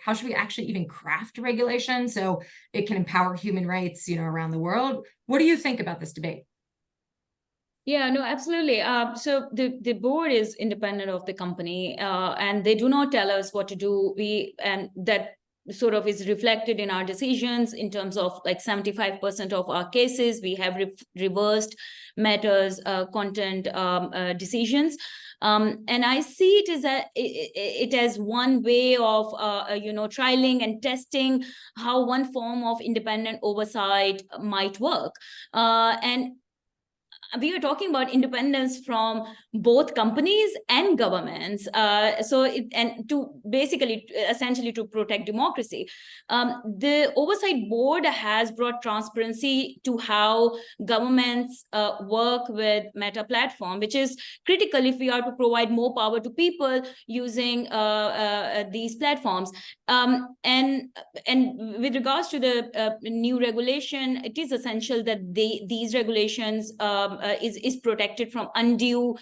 how should we actually even craft regulation so it can empower human rights, around the world? What do you think about this debate? Yeah, no, absolutely. So the board is independent of the company, and they do not tell us what to do. And that sort of is reflected in our decisions in terms of like 75% of our cases. We have reversed Meta's content decisions. And I see it as one way of, trialing and testing how one form of independent oversight might work. And we are talking about independence from both companies and governments. Essentially to protect democracy. The oversight board has brought transparency to how governments work with Meta platform, which is critical if we are to provide more power to people using these platforms. And with regards to the new regulation, it is essential that these regulations is protected from undue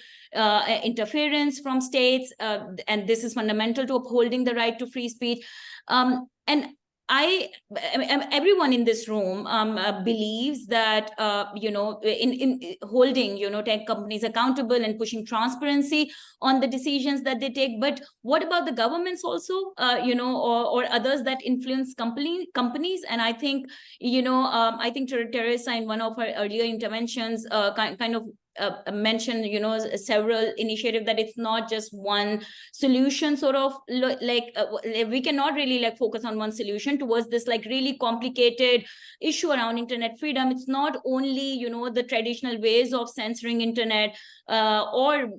interference from states, and this is fundamental to upholding the right to free speech. And everyone in this room believes that in holding tech companies accountable and pushing transparency on the decisions that they take. But what about the governments also, or others that influence companies? And I think I think Teresa in one of her earlier interventions kind of mentioned several initiatives, that it's not just one solution, sort of we cannot really focus on one solution towards this really complicated issue around internet freedom. It's not only the traditional ways of censoring internet or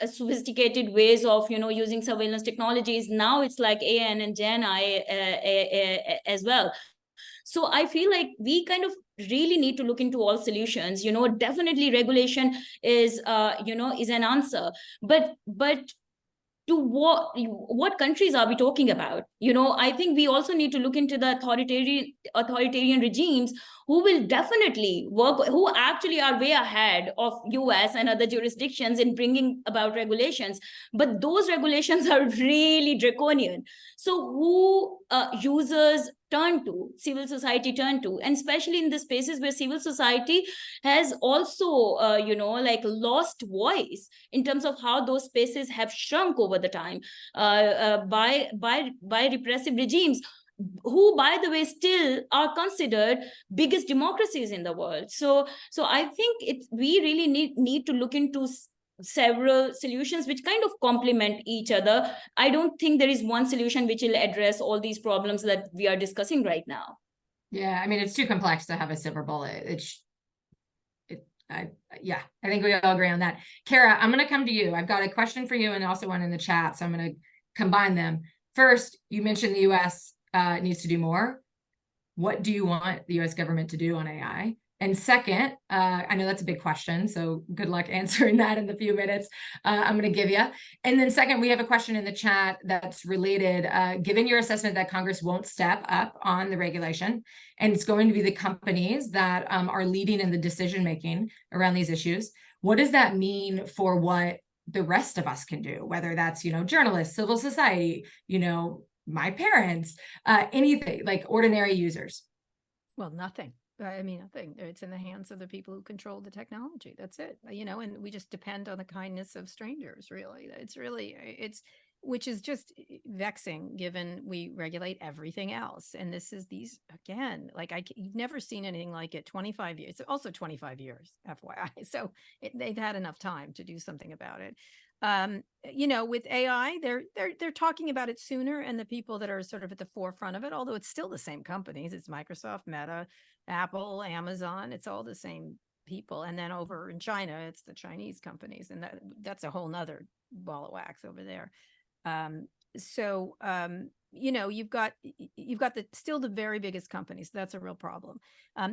sophisticated ways of using surveillance technologies. Now it's like AN and Gen I as well. So I feel like we kind of really need to look into all solutions. Definitely regulation is an answer, but to what countries are we talking about? I think we also need to look into the authoritarian regimes who will definitely work, who actually are way ahead of US and other jurisdictions in bringing about regulations. But those regulations are really draconian. So who users turn to, civil society turn to, and especially in the spaces where civil society has also, lost voice in terms of how those spaces have shrunk over the time by repressive regimes, who, by the way, still are considered biggest democracies in the world. So I think we really need to look into several solutions which kind of complement each other. I don't think there is one solution which will address all these problems that we are discussing right now. Yeah, I mean, it's too complex to have a silver bullet. I think we all agree on that. Kara, I'm going to come to you. I've got a question for you and also one in the chat, so I'm going to combine them. First, you mentioned the US needs to do more. What do you want the US government to do on AI? And second, I know that's a big question, so good luck answering that in the few minutes I'm going to give you. And then second, we have a question in the chat that's related. Given your assessment that Congress won't step up on the regulation, and it's going to be the companies that are leading in the decision-making around these issues, what does that mean for what the rest of us can do? Whether that's, journalists, civil society, my parents, anything, like ordinary users. Well, nothing. I mean, nothing. It's in the hands of the people who control the technology. That's it. And we just depend on the kindness of strangers, really. Which is just vexing given we regulate everything else. And these, again, you've never seen anything like it. 25 years. It's also 25 years, FYI. So they've had enough time to do something about it. With AI, they're talking about it sooner, and the people that are sort of at the forefront of it, although it's still the same companies, it's Microsoft, Meta, Apple, Amazon, it's all the same people. And then over in China, it's the Chinese companies, and that's a whole nother ball of wax over there. You know, you've got still the very biggest companies. That's a real problem.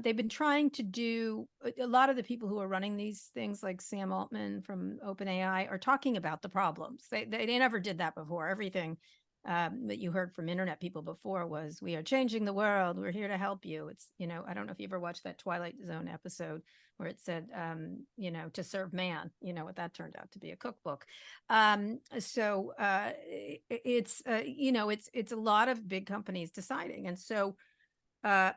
They've been trying to do, a lot of the people who are running these things, like Sam Altman from OpenAI, are talking about the problems. They never did that before. Everything that you heard from internet people before was, we are changing the world, we're here to help you. It's, you know, I don't know if you ever watched that Twilight Zone episode where it said, you know, to serve man, you know what that turned out to be, a cookbook. It's you know, it's a lot of big companies deciding. And so I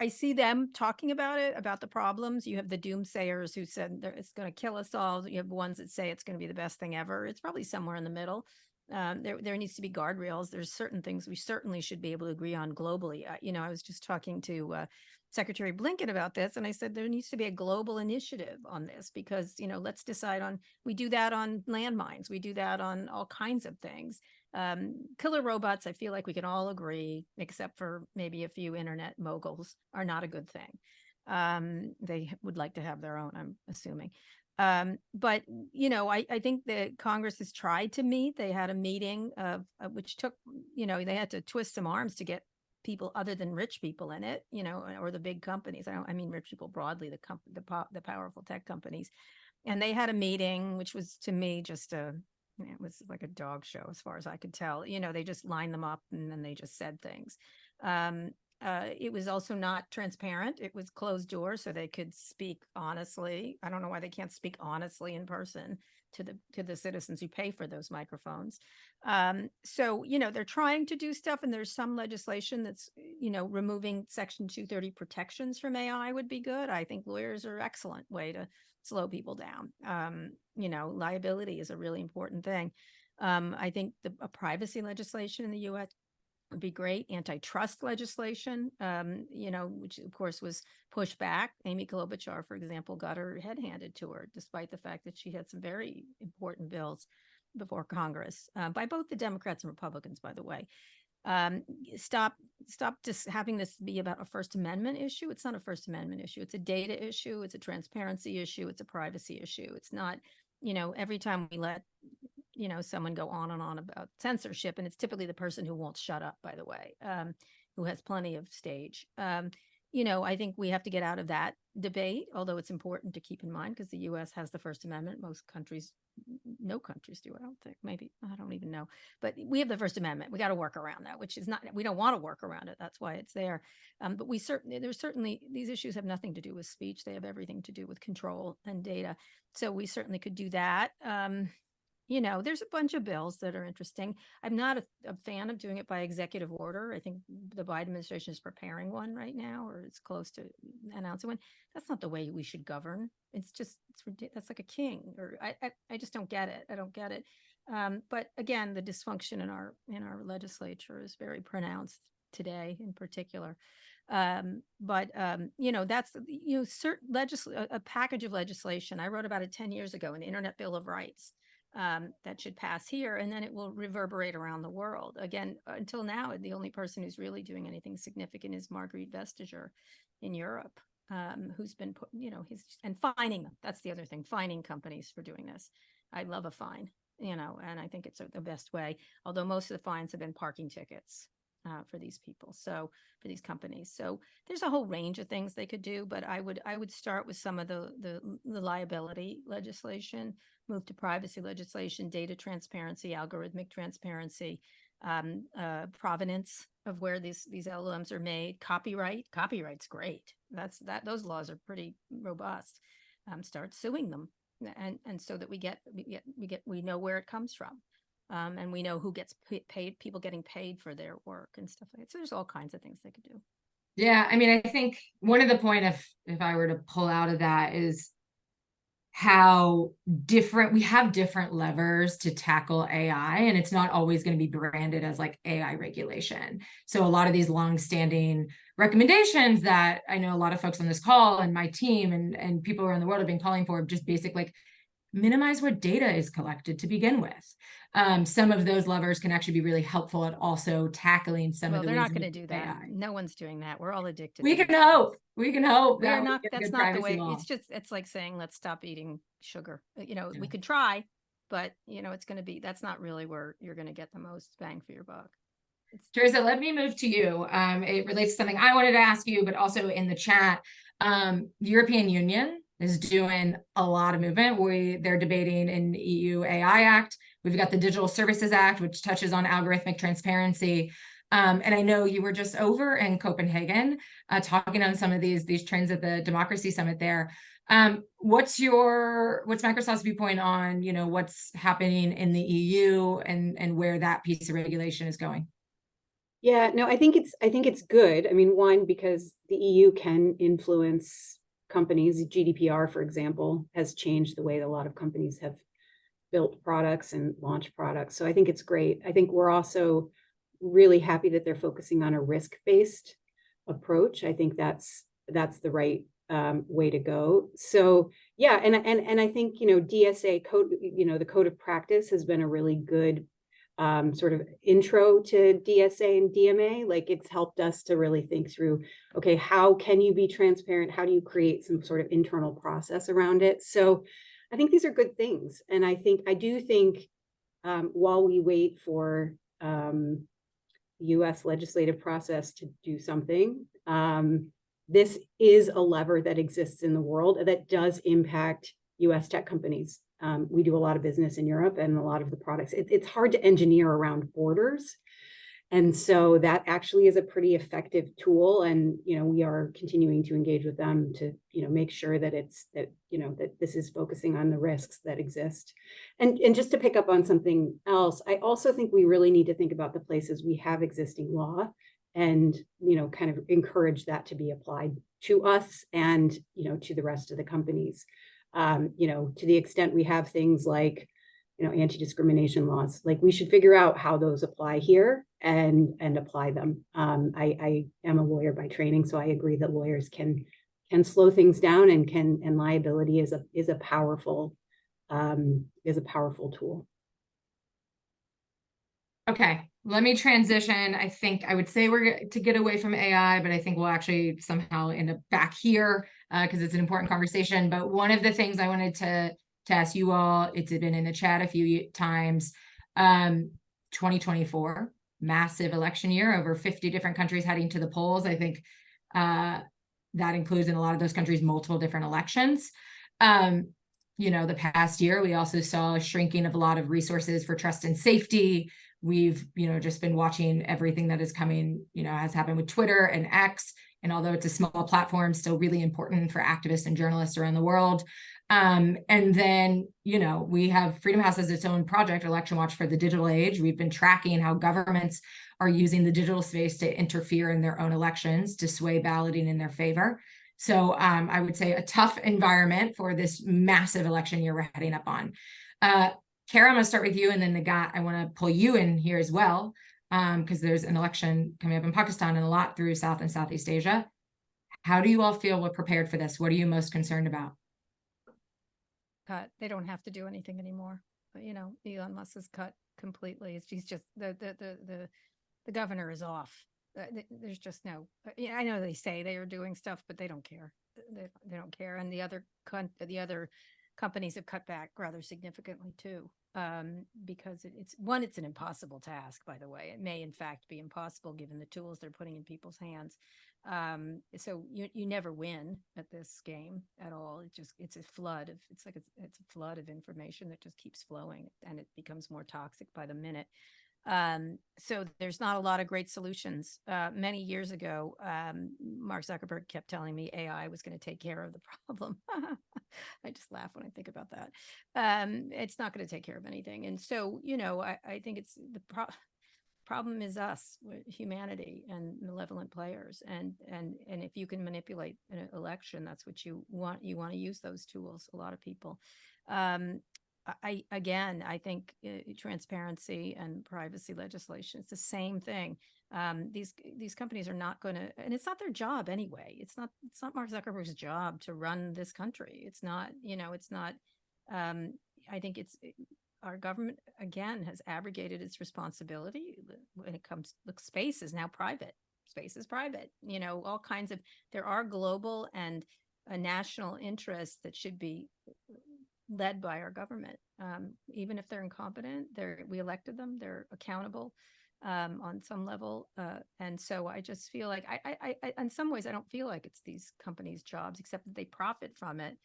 see them talking about it, about the problems. You have the doomsayers who said it's going to kill us all. You have ones that say it's going to be the best thing ever. It's probably somewhere in the middle. There needs to be guardrails. There's certain things we certainly should be able to agree on globally. You know, I was just talking to Secretary Blinken about this, and I said there needs to be a global initiative on this, because, you know, let's decide on, we do that on landmines, we do that on all kinds of things. Killer robots, I feel like we can all agree, except for maybe a few internet moguls, are not a good thing. They would like to have their own, I'm assuming. But, you know, I think that Congress has tried to meet. They had a meeting which took, you know, they had to twist some arms to get people other than rich people in it, you know, or the big companies. I mean rich people broadly, the powerful tech companies. And they had a meeting, which was, to me, just it was like a dog show as far as I could tell. You know, they just lined them up and then they just said things. It was also not transparent. It was closed door, so they could speak honestly. I don't know why they can't speak honestly in person to the citizens who pay for those microphones. So, you know, they're trying to do stuff, and there's some legislation that's, you know, removing Section 230 protections from AI would be good. I think lawyers are an excellent way to slow people down. You know, liability is a really important thing. I think a privacy legislation in the U.S. would be great. Antitrust legislation, you know, which of course was pushed back. Amy Klobuchar, for example, got her head handed to her, despite the fact that she had some very important bills before Congress, by both the Democrats and Republicans, by the way. Stop just having this be about a First Amendment issue. It's not a First Amendment issue. It's a data issue. It's a transparency issue. It's a privacy issue. It's not, you know, every time we let, you know, someone go on and on about censorship, and it's typically the person who won't shut up, by the way, who has plenty of stage. You know, I think we have to get out of that debate, although it's important to keep in mind, because the U.S. has the First Amendment. Most countries, no countries do, I don't think. Maybe, I don't even know. But we have the First Amendment. We got to work around that, which is not, we don't want to work around it. That's why it's there. But there's certainly, these issues have nothing to do with speech. They have everything to do with control and data. So we certainly could do that. You know, there's a bunch of bills that are interesting. I'm not a fan of doing it by executive order. I think the Biden administration is preparing one right now, or it's close to announcing one. That's not the way we should govern. It's just, that's like a king, or I just don't get it. I don't get it. But again, the dysfunction in our legislature is very pronounced today in particular. You know, that's, you know, a package of legislation. I wrote about it 10 years ago, an Internet Bill of Rights. That should pass here, and then it will reverberate around the world. Again, until now, the only person who's really doing anything significant is Marguerite Vestager in Europe, who's been put, you know, and fining them. That's the other thing, fining companies for doing this. I love a fine, you know, and I think it's the best way, although most of the fines have been parking tickets for these people. So for these companies. So there's a whole range of things they could do, but I would start with some of the liability legislation, move to privacy legislation, data transparency, algorithmic transparency, provenance of where these LLMs are made, copyright's great. Those laws are pretty robust. Start suing them, and so that we know where it comes from. And we know who gets paid, people getting paid for their work and stuff like that. So there's all kinds of things they could do. Yeah, I mean, I think one of the point, if I were to pull out of that, is how we have different levers to tackle AI, and it's not always going to be branded as like AI regulation. So a lot of these longstanding recommendations that I know a lot of folks on this call and my team and people around the world have been calling for, just basic like minimize what data is collected to begin with. Some of those levers can actually be really helpful at also tackling some Well, of the they're ways not going to in do which that. AI. No one's doing that. We're all addicted. We to can these hope. things. We can hope We are that not, we get a that's good not the privacy way. law. It's just, it's like saying, let's stop eating sugar. You know, Yeah. we could try, but you know, it's going to be, that's not really where you're going to get the most bang for your buck. Teresa, let me move to you. It relates to something I wanted to ask you, but also in the chat. European Union is doing a lot of movement. They're debating an EU AI Act. We've got the Digital Services Act, which touches on algorithmic transparency. And I know you were just over in Copenhagen talking on some of these trends at the Democracy Summit there. What's Microsoft's viewpoint on, you know, what's happening in the EU and where that piece of regulation is going? Yeah, no, I think it's good. I mean, one, because the EU can influence companies. GDPR, for example, has changed the way that a lot of companies have built products and launched products. So I think it's great. I think we're also really happy that they're focusing on a risk-based approach. I think that's the right way to go. So yeah, and I think, you know, DSA code, you know, the code of practice has been a really good sort of intro to DSA and DMA. Like, it's helped us to really think through, okay, how can you be transparent? How do you create some sort of internal process around it? So I think these are good things. And I do think while we wait for US legislative process to do something, this is a lever that exists in the world that does impact US tech companies. We do a lot of business in Europe, and a lot of the products, it's hard to engineer around borders. And so that actually is a pretty effective tool. And, you know, we are continuing to engage with them to, you know, make sure that that this is focusing on the risks that exist. And just to pick up on something else, I also think we really need to think about the places we have existing law and, you know, kind of encourage that to be applied to us and, you know, to the rest of the companies. You know, to the extent we have things like, you know, anti-discrimination laws, like, we should figure out how those apply here and apply them. I am a lawyer by training, so I agree that lawyers can slow things down, and liability is a powerful tool. Okay, let me transition. I think I would say we're to get away from AI, but I think we'll actually somehow end up back here because it's an important conversation. But one of the things I wanted to ask you all, it's been in the chat a few times, 2024, massive election year, over 50 different countries heading to the polls. I think that includes in a lot of those countries multiple different elections. You know, the past year, we also saw a shrinking of a lot of resources for trust and safety. We've, you know, just been watching everything that is coming, you know, has happened with Twitter and X. And although it's a small platform, still really important for activists and journalists around the world. And then, you know, we have Freedom House as its own project, Election Watch for the Digital Age. We've been tracking how governments are using the digital space to interfere in their own elections to sway balloting in their favor. So I would say a tough environment for this massive election year we're heading up on. Kara, I'm going to start with you, and then Nighat, I want to pull you in here as well, because there's an election coming up in Pakistan and a lot through South and Southeast Asia. How do you all feel we're prepared for this? What are you most concerned about? They don't have to do anything anymore. But, you know, Elon Musk is cut completely. He's just the governor is off. There's just no. Yeah, I know they say they are doing stuff, but they don't care. They don't care, and the other companies have cut back rather significantly too, because it's an impossible task, by the way. It may in fact be impossible given the tools they're putting in people's hands. So you never win at this game at all. It's a flood of it's a flood of information that just keeps flowing, and it becomes more toxic by the minute. So there's not a lot of great solutions. Many years ago, Mark Zuckerberg kept telling me AI was going to take care of the problem. I just laugh when I think about that. It's not going to take care of anything. And so, you know, I think it's problem is us, humanity, and malevolent players. And if you can manipulate an election, that's what you want. You want to use those tools. A lot of people. I think transparency and privacy legislation, it's the same thing. These companies are not going to, and it's not their job anyway. It's not Mark Zuckerberg's job to run this country. It's not, you know, it's not I think our government, again, has abrogated its responsibility when it comes, look, space is now private. Space is private, all kinds of, there are global and national interests that should be led by our government. Even if they're incompetent, we elected them, they're accountable on some level. And so I just feel like, I in some ways, I don't feel like it's these companies' jobs, except that they profit from it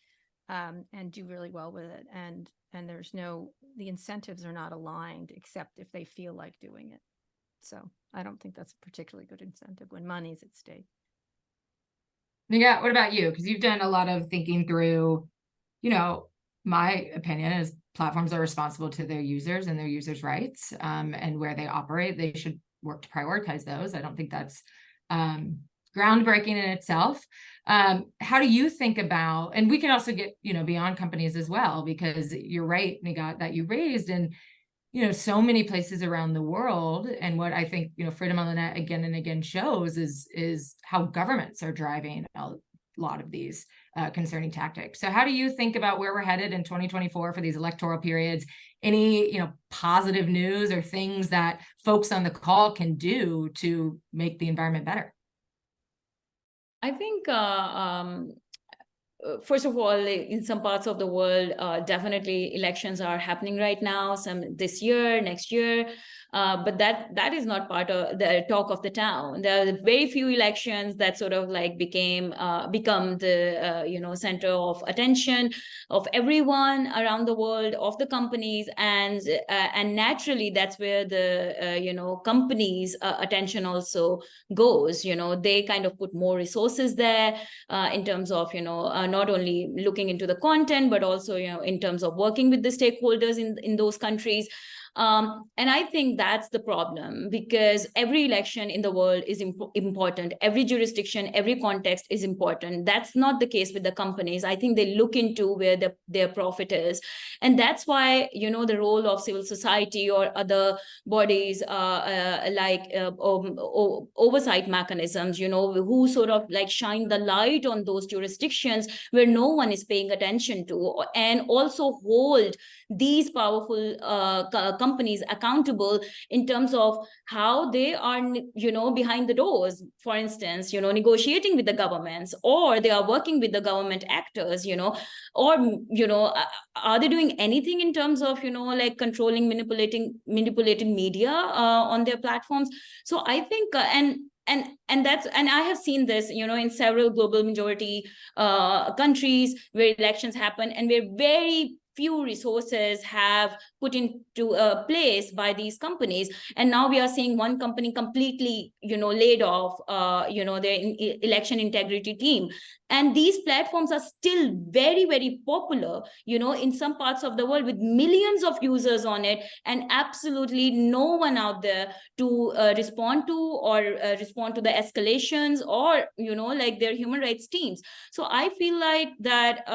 and do really well with it. And the incentives are not aligned, except if they feel like doing it. So I don't think that's a particularly good incentive when money's at stake. Nighat, what about you? Because you've done a lot of thinking through, my opinion is platforms are responsible to their users and their users' rights, and where they operate, they should work to prioritize those. I don't think that's groundbreaking in itself. How do you think about, and we can also get, beyond companies as well, because you're right, Nighat, that you raised, and so many places around the world. And what I think, Freedom on the Net again and again shows is how governments are driving a lot of these concerning tactics. So how do you think about where we're headed in 2024 for these electoral periods? Any, positive news or things that folks on the call can do to make the environment better? I think, first of all, in some parts of the world, definitely elections are happening right now, some this year, next year. But that is not part of the talk of the town. There are very few elections that sort of like become the center of attention of everyone around the world, of the companies, and naturally that's where the companies' attention also goes. They kind of put more resources there in terms of not only looking into the content, but also in terms of working with the stakeholders in those countries. And I think that's the problem, because every election in the world is important. Every jurisdiction, every context is important. That's not the case with the companies. I think they look into where their profit is. And that's why, the role of civil society or other bodies like oversight mechanisms, who sort of like shine the light on those jurisdictions where no one is paying attention to, and also hold these powerful companies accountable in terms of how they are, behind the doors, for instance, negotiating with the governments, or they are working with the government actors, or, are they doing anything in terms of, like controlling, manipulating media on their platforms? So I think, and I have seen this, in several global majority countries where elections happen and where very few resources have put into place by these companies. And now we are seeing one company completely, laid off, their election integrity team. And these platforms are still very, very popular, in some parts of the world with millions of users on it, and absolutely no one out there to respond to or respond to the escalations or, like their human rights teams. So I feel like that,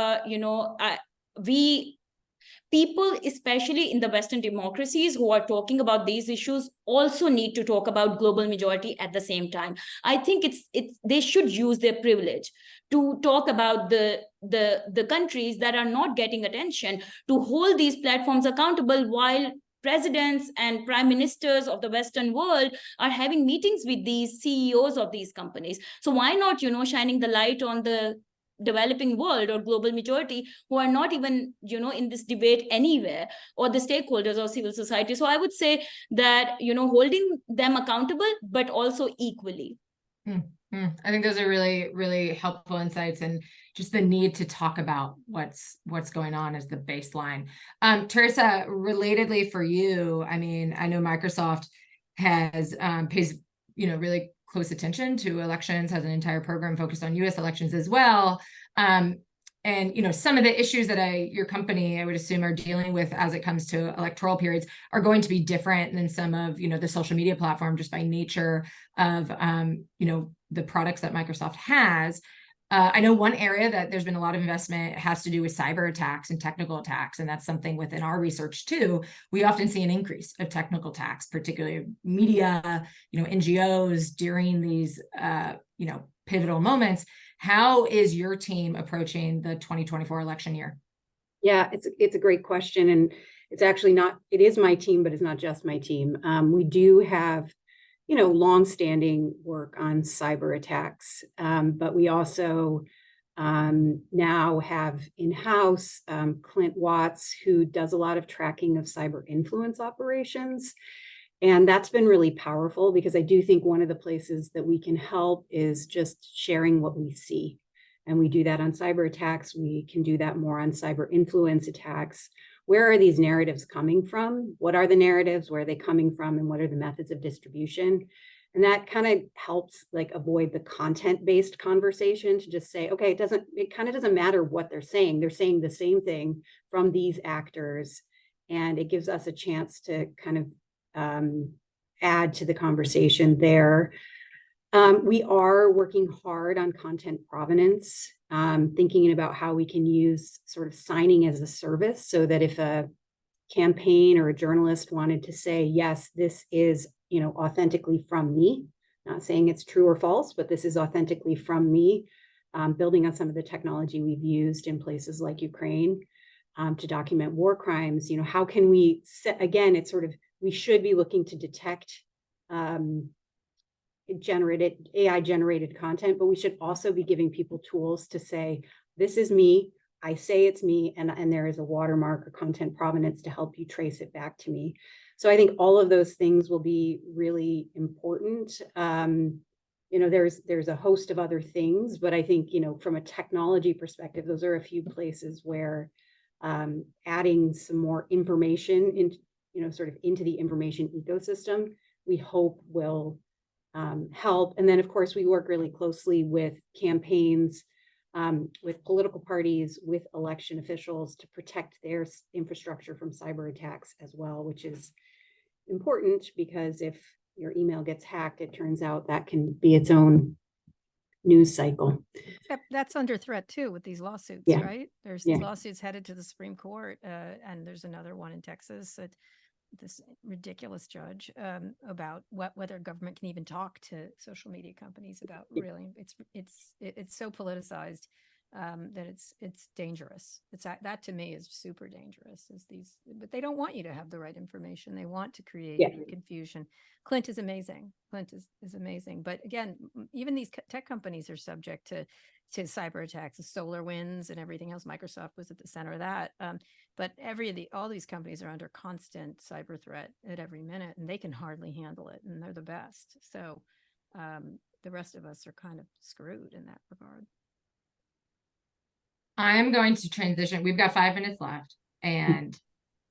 people, especially in the Western democracies who are talking about these issues, also need to talk about global majority at the same time. I think they should use their privilege to talk about the countries that are not getting attention, to hold these platforms accountable, while presidents and prime ministers of the Western world are having meetings with these CEOs of these companies. So why not, shining the light on the developing world or global majority who are not even, in this debate anywhere, or the stakeholders or civil society? So I would say that, holding them accountable, but also equally. I think those are really, really helpful insights, and just the need to talk about what's going on as the baseline. Teresa, relatedly for you, I mean, I know Microsoft has pays, really close attention to elections, has an entire program focused on US elections as well. And, some of the issues that your company, I would assume, are dealing with as it comes to electoral periods are going to be different than some of, the social media platform, just by nature of, the products that Microsoft has. I know one area that there's been a lot of investment has to do with cyber attacks and technical attacks. And that's something within our research too. We often see an increase of technical attacks, particularly media, NGOs during these, pivotal moments. How is your team approaching the 2024 election year? Yeah, it's a great question, and it's actually not. It is my team, but it's not just my team. We do have, longstanding work on cyber attacks, but we also now have in-house Clint Watts, who does a lot of tracking of cyber influence operations. And that's been really powerful, because I do think one of the places that we can help is just sharing what we see. And we do that on cyber attacks. We can do that more on cyber influence attacks. Where are these narratives coming from? What are the narratives? Where are they coming from? And what are the methods of distribution? And that kind of helps avoid the content-based conversation, to just say, okay, it kind of doesn't matter what they're saying. They're saying the same thing from these actors. And it gives us a chance to kind of add to the conversation there. We are working hard on content provenance, thinking about how we can use sort of signing as a service, so that if a campaign or a journalist wanted to say, yes, this is, authentically from me, not saying it's true or false, but this is authentically from me, building on some of the technology we've used in places like Ukraine to document war crimes. How can we again, it's sort of, we should be looking to detect AI generated content, but we should also be giving people tools to say, this is me, I say it's me, and there is a watermark or content provenance to help you trace it back to me. So I think all of those things will be really important. There's a host of other things, but I think, from a technology perspective, those are a few places where adding some more information into the information ecosystem, we hope will help. And then, of course, we work really closely with campaigns, with political parties, with election officials, to protect their infrastructure from cyber attacks as well, which is important, because if your email gets hacked, it turns out that can be its own news cycle. That's under threat too with these lawsuits, Yeah. right? There's these lawsuits headed to the Supreme Court, and there's another one in Texas that this ridiculous judge about whether government can even talk to social media companies about really, it's so politicized that it's dangerous. That to me is super dangerous. But they don't want you to have the right information. They want to create confusion. Clint is amazing. Clint is amazing. But again, even these tech companies are subject to cyber attacks, the SolarWinds and everything else. Microsoft was at the center of that. But all these companies are under constant cyber threat at every minute, and they can hardly handle it, and they're the best. So the rest of us are kind of screwed in that regard. I am going to transition. We've got 5 minutes left, and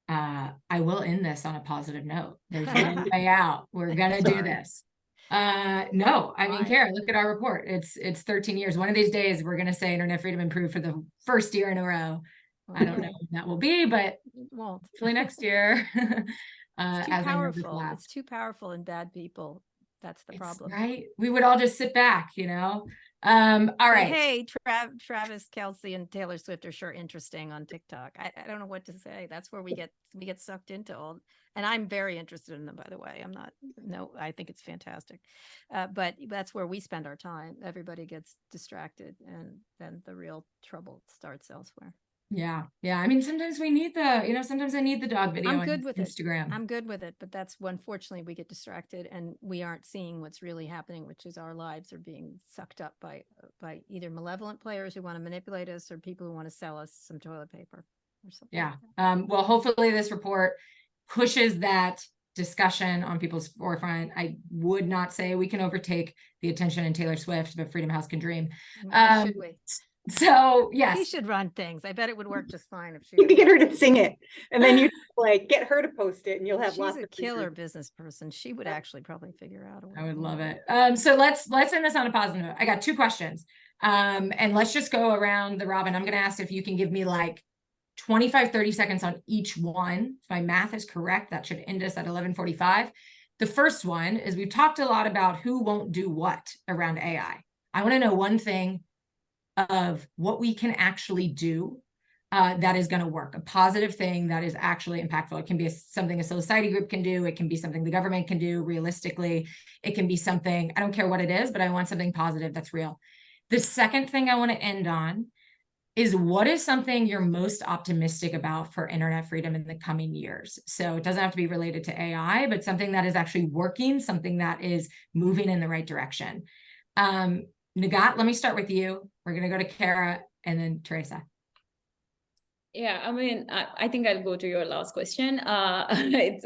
I will end this on a positive note. There's no way out. We're gonna do this. No, I mean, Kara, look at our report. It's 13 years. One of these days, we're gonna say internet freedom improved for the first year in a row. I don't know when that will be, but hopefully next year. It's too powerful. It's too powerful and bad people. That's the problem, right? We would all just sit back, All right. Hey, Travis Kelce and Taylor Swift are sure interesting on TikTok. I don't know what to say. That's where we get sucked into all. And I'm very interested in them, by the way. I think it's fantastic. But that's where we spend our time. Everybody gets distracted, and then the real trouble starts elsewhere. Yeah. I mean, sometimes we need sometimes I need the dog video I'm good on with Instagram. I'm good with it, but that's unfortunately we get distracted and we aren't seeing what's really happening, which is our lives are being sucked up by either malevolent players who want to manipulate us or people who want to sell us some toilet paper or something. Yeah. Well, hopefully this report pushes that discussion on people's forefront. I would not say we can overtake the attention in Taylor Swift, but Freedom House can dream. Should we? So yes, she should run things. I bet it would work just fine if she. You could get her to sing it, and then you get her to post it, and you'll have lots of. She's a killer business person. She would actually probably figure out a way. I would love it. So let's end this on a positive note. I got 2 questions, and let's just go around the robin. I'm going to ask if you can give me 25-30 seconds on each one. If my math is correct, that should end us at 11:45. The first one is we've talked a lot about who won't do what around AI. I want to know one thing of what we can actually do that is going to work, a positive thing that is actually impactful. It can be something a society group can do. It can be something the government can do realistically. It can be something, I don't care what it is, but I want something positive that's real. The second thing I want to end on is what is something you're most optimistic about for internet freedom in the coming years? So it doesn't have to be related to AI, but something that is actually working, something that is moving in the right direction. Nighat, let me start with you. We're going to go to Kara and then Teresa. Yeah, I mean, I think I'll go to your last question. I'm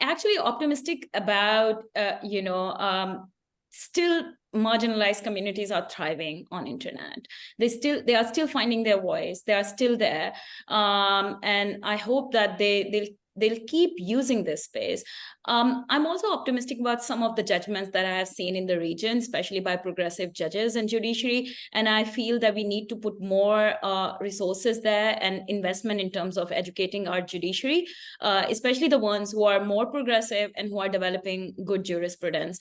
actually optimistic about, still marginalized communities are thriving on internet. They are still finding their voice. They are still there. And I hope that they'll keep using this space. I'm also optimistic about some of the judgments that I have seen in the region, especially by progressive judges and judiciary. And I feel that we need to put more resources there and investment in terms of educating our judiciary, especially the ones who are more progressive and who are developing good jurisprudence.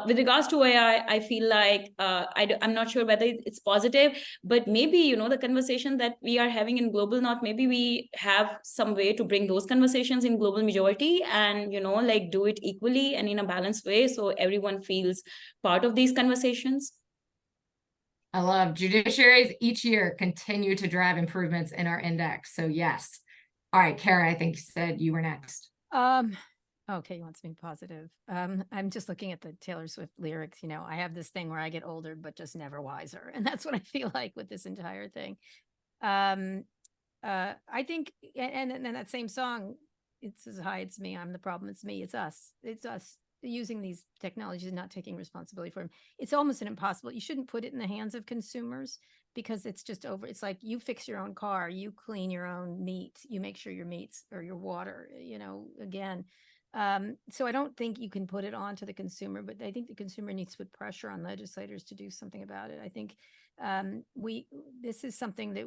With regards to AI, I feel like I'm not sure whether it's positive, but maybe, the conversation that we are having in Global North, maybe we have some way to bring those conversations in Global Majority and, do it equally and in a balanced way so everyone feels part of these conversations. I love judiciaries each year continue to drive improvements in our index. So yes. All right, Kara, I think you said you were next. Okay, you want something positive. I'm just looking at the Taylor Swift lyrics. I have this thing where I get older, but just never wiser. And that's what I feel like with this entire thing. I think, and then that same song, it says, hi, it's me, I'm the problem, it's me, it's us using these technologies and not taking responsibility for them. It's almost an impossible. You shouldn't put it in the hands of consumers because it's just over. It's like you fix your own car, you clean your own meat, you make sure your meats or your water, again. So I don't think you can put it on to the consumer, but I think the consumer needs to put pressure on legislators to do something about it. I think this is something that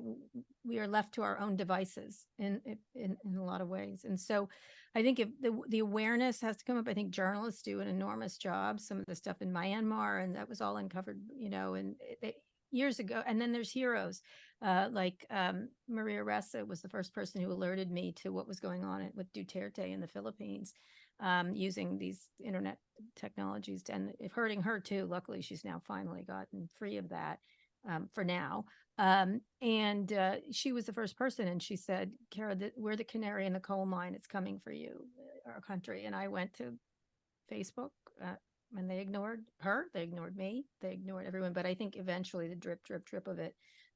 we are left to our own devices in a lot of ways. And so I think if the awareness has to come up. I think journalists do an enormous job. Some of the stuff in Myanmar, and that was all uncovered, years ago. And then there's heroes like Maria Ressa was the first person who alerted me to what was going on with Duterte in the Philippines, using these internet technologies, and if hurting her too. Luckily, she's now finally gotten free of that for now. And she was the first person, and she said, Kara, we're the canary in the coal mine. It's coming for you, our country. And I went to Facebook, and they ignored her, they ignored me, they ignored everyone. But I think eventually the drip of it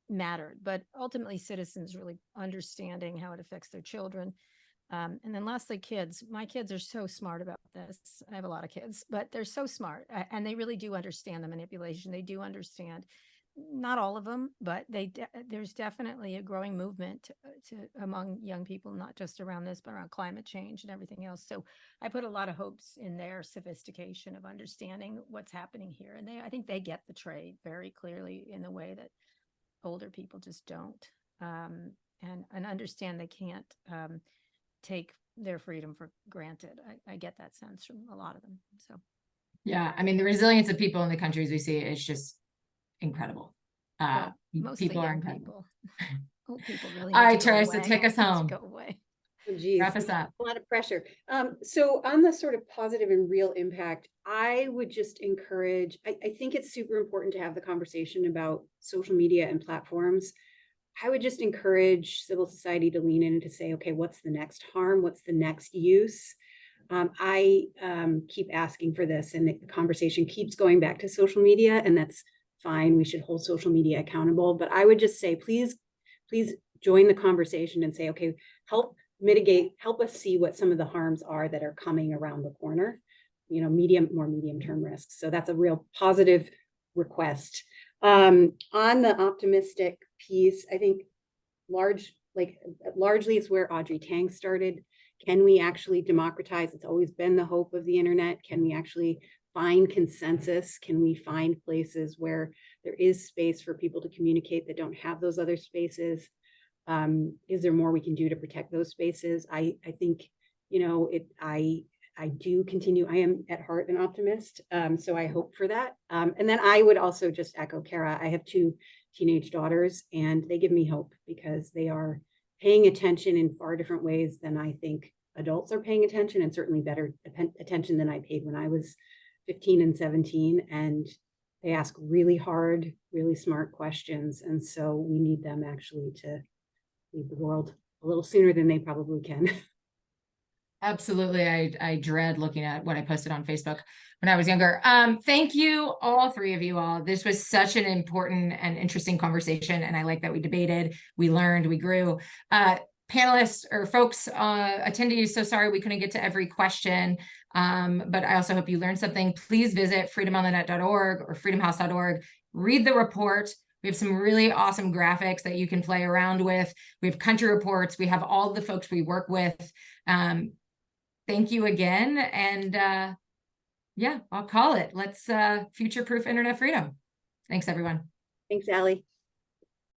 mattered. But ultimately, citizens really understanding how it affects their children. And then lastly, kids. My kids are so smart about this. I have a lot of kids, but they're so smart, and they really do understand the manipulation. They do understand, not all of them, but there's definitely a growing movement among young people, not just around this, but around climate change and everything else. So I put a lot of hopes in their sophistication of understanding what's happening here. And I think they get the trade very clearly in a way that older people just don't, and understand they can't take their freedom for granted. I get that sense from a lot of them. So yeah, I mean, the resilience of people in the countries we see is just incredible. Mostly people are young incredible. people. Old people really. All need right, to go Teresa, away. take us Need to home. Go away. Oh, geez. Wrap us up. A lot of pressure. So on the sort of positive and real impact, I would just encourage, I think it's super important to have the conversation about social media and platforms. I would just encourage civil society to lean in and to say, okay, what's the next harm? What's the next use? I keep asking for this, and the conversation keeps going back to social media, and that's fine. We should hold social media accountable. But I would just say, please join the conversation and say, okay, help us see what some of the harms are that are coming around the corner, more medium-term risks. So that's a real positive request. On the optimistic piece, I think largely it's where Audrey Tang started. Can we actually democratize? It's always been the hope of the internet. Can we actually find consensus? Can we find places where there is space for people to communicate that don't have those other spaces? Is there more we can do to protect those spaces? I think, I do continue. I am at heart an optimist. So I hope for that. And then I would also just echo Kara. I have 2 teenage daughters, and they give me hope because they are paying attention in far different ways than I think adults are paying attention, and certainly better attention than I paid when I was 15 and 17. And They ask really hard, really smart questions. And so we need them actually to lead the world a little sooner than they probably can. Absolutely. I dread looking at what I posted on Facebook when I was younger. Thank you, all three of you all. This was such an important and interesting conversation. And I like that we debated, we learned, we grew. Panelists or folks, attendees, so sorry we couldn't get to every question. But I also hope you learned something. Please visit freedomonthenet.org or freedomhouse.org. Read the report. We have some really awesome graphics that you can play around with. We have country reports. We have all the folks we work with. Thank you again. And yeah, I'll call it. Let's future-proof internet freedom. Thanks, everyone. Thanks, Allie.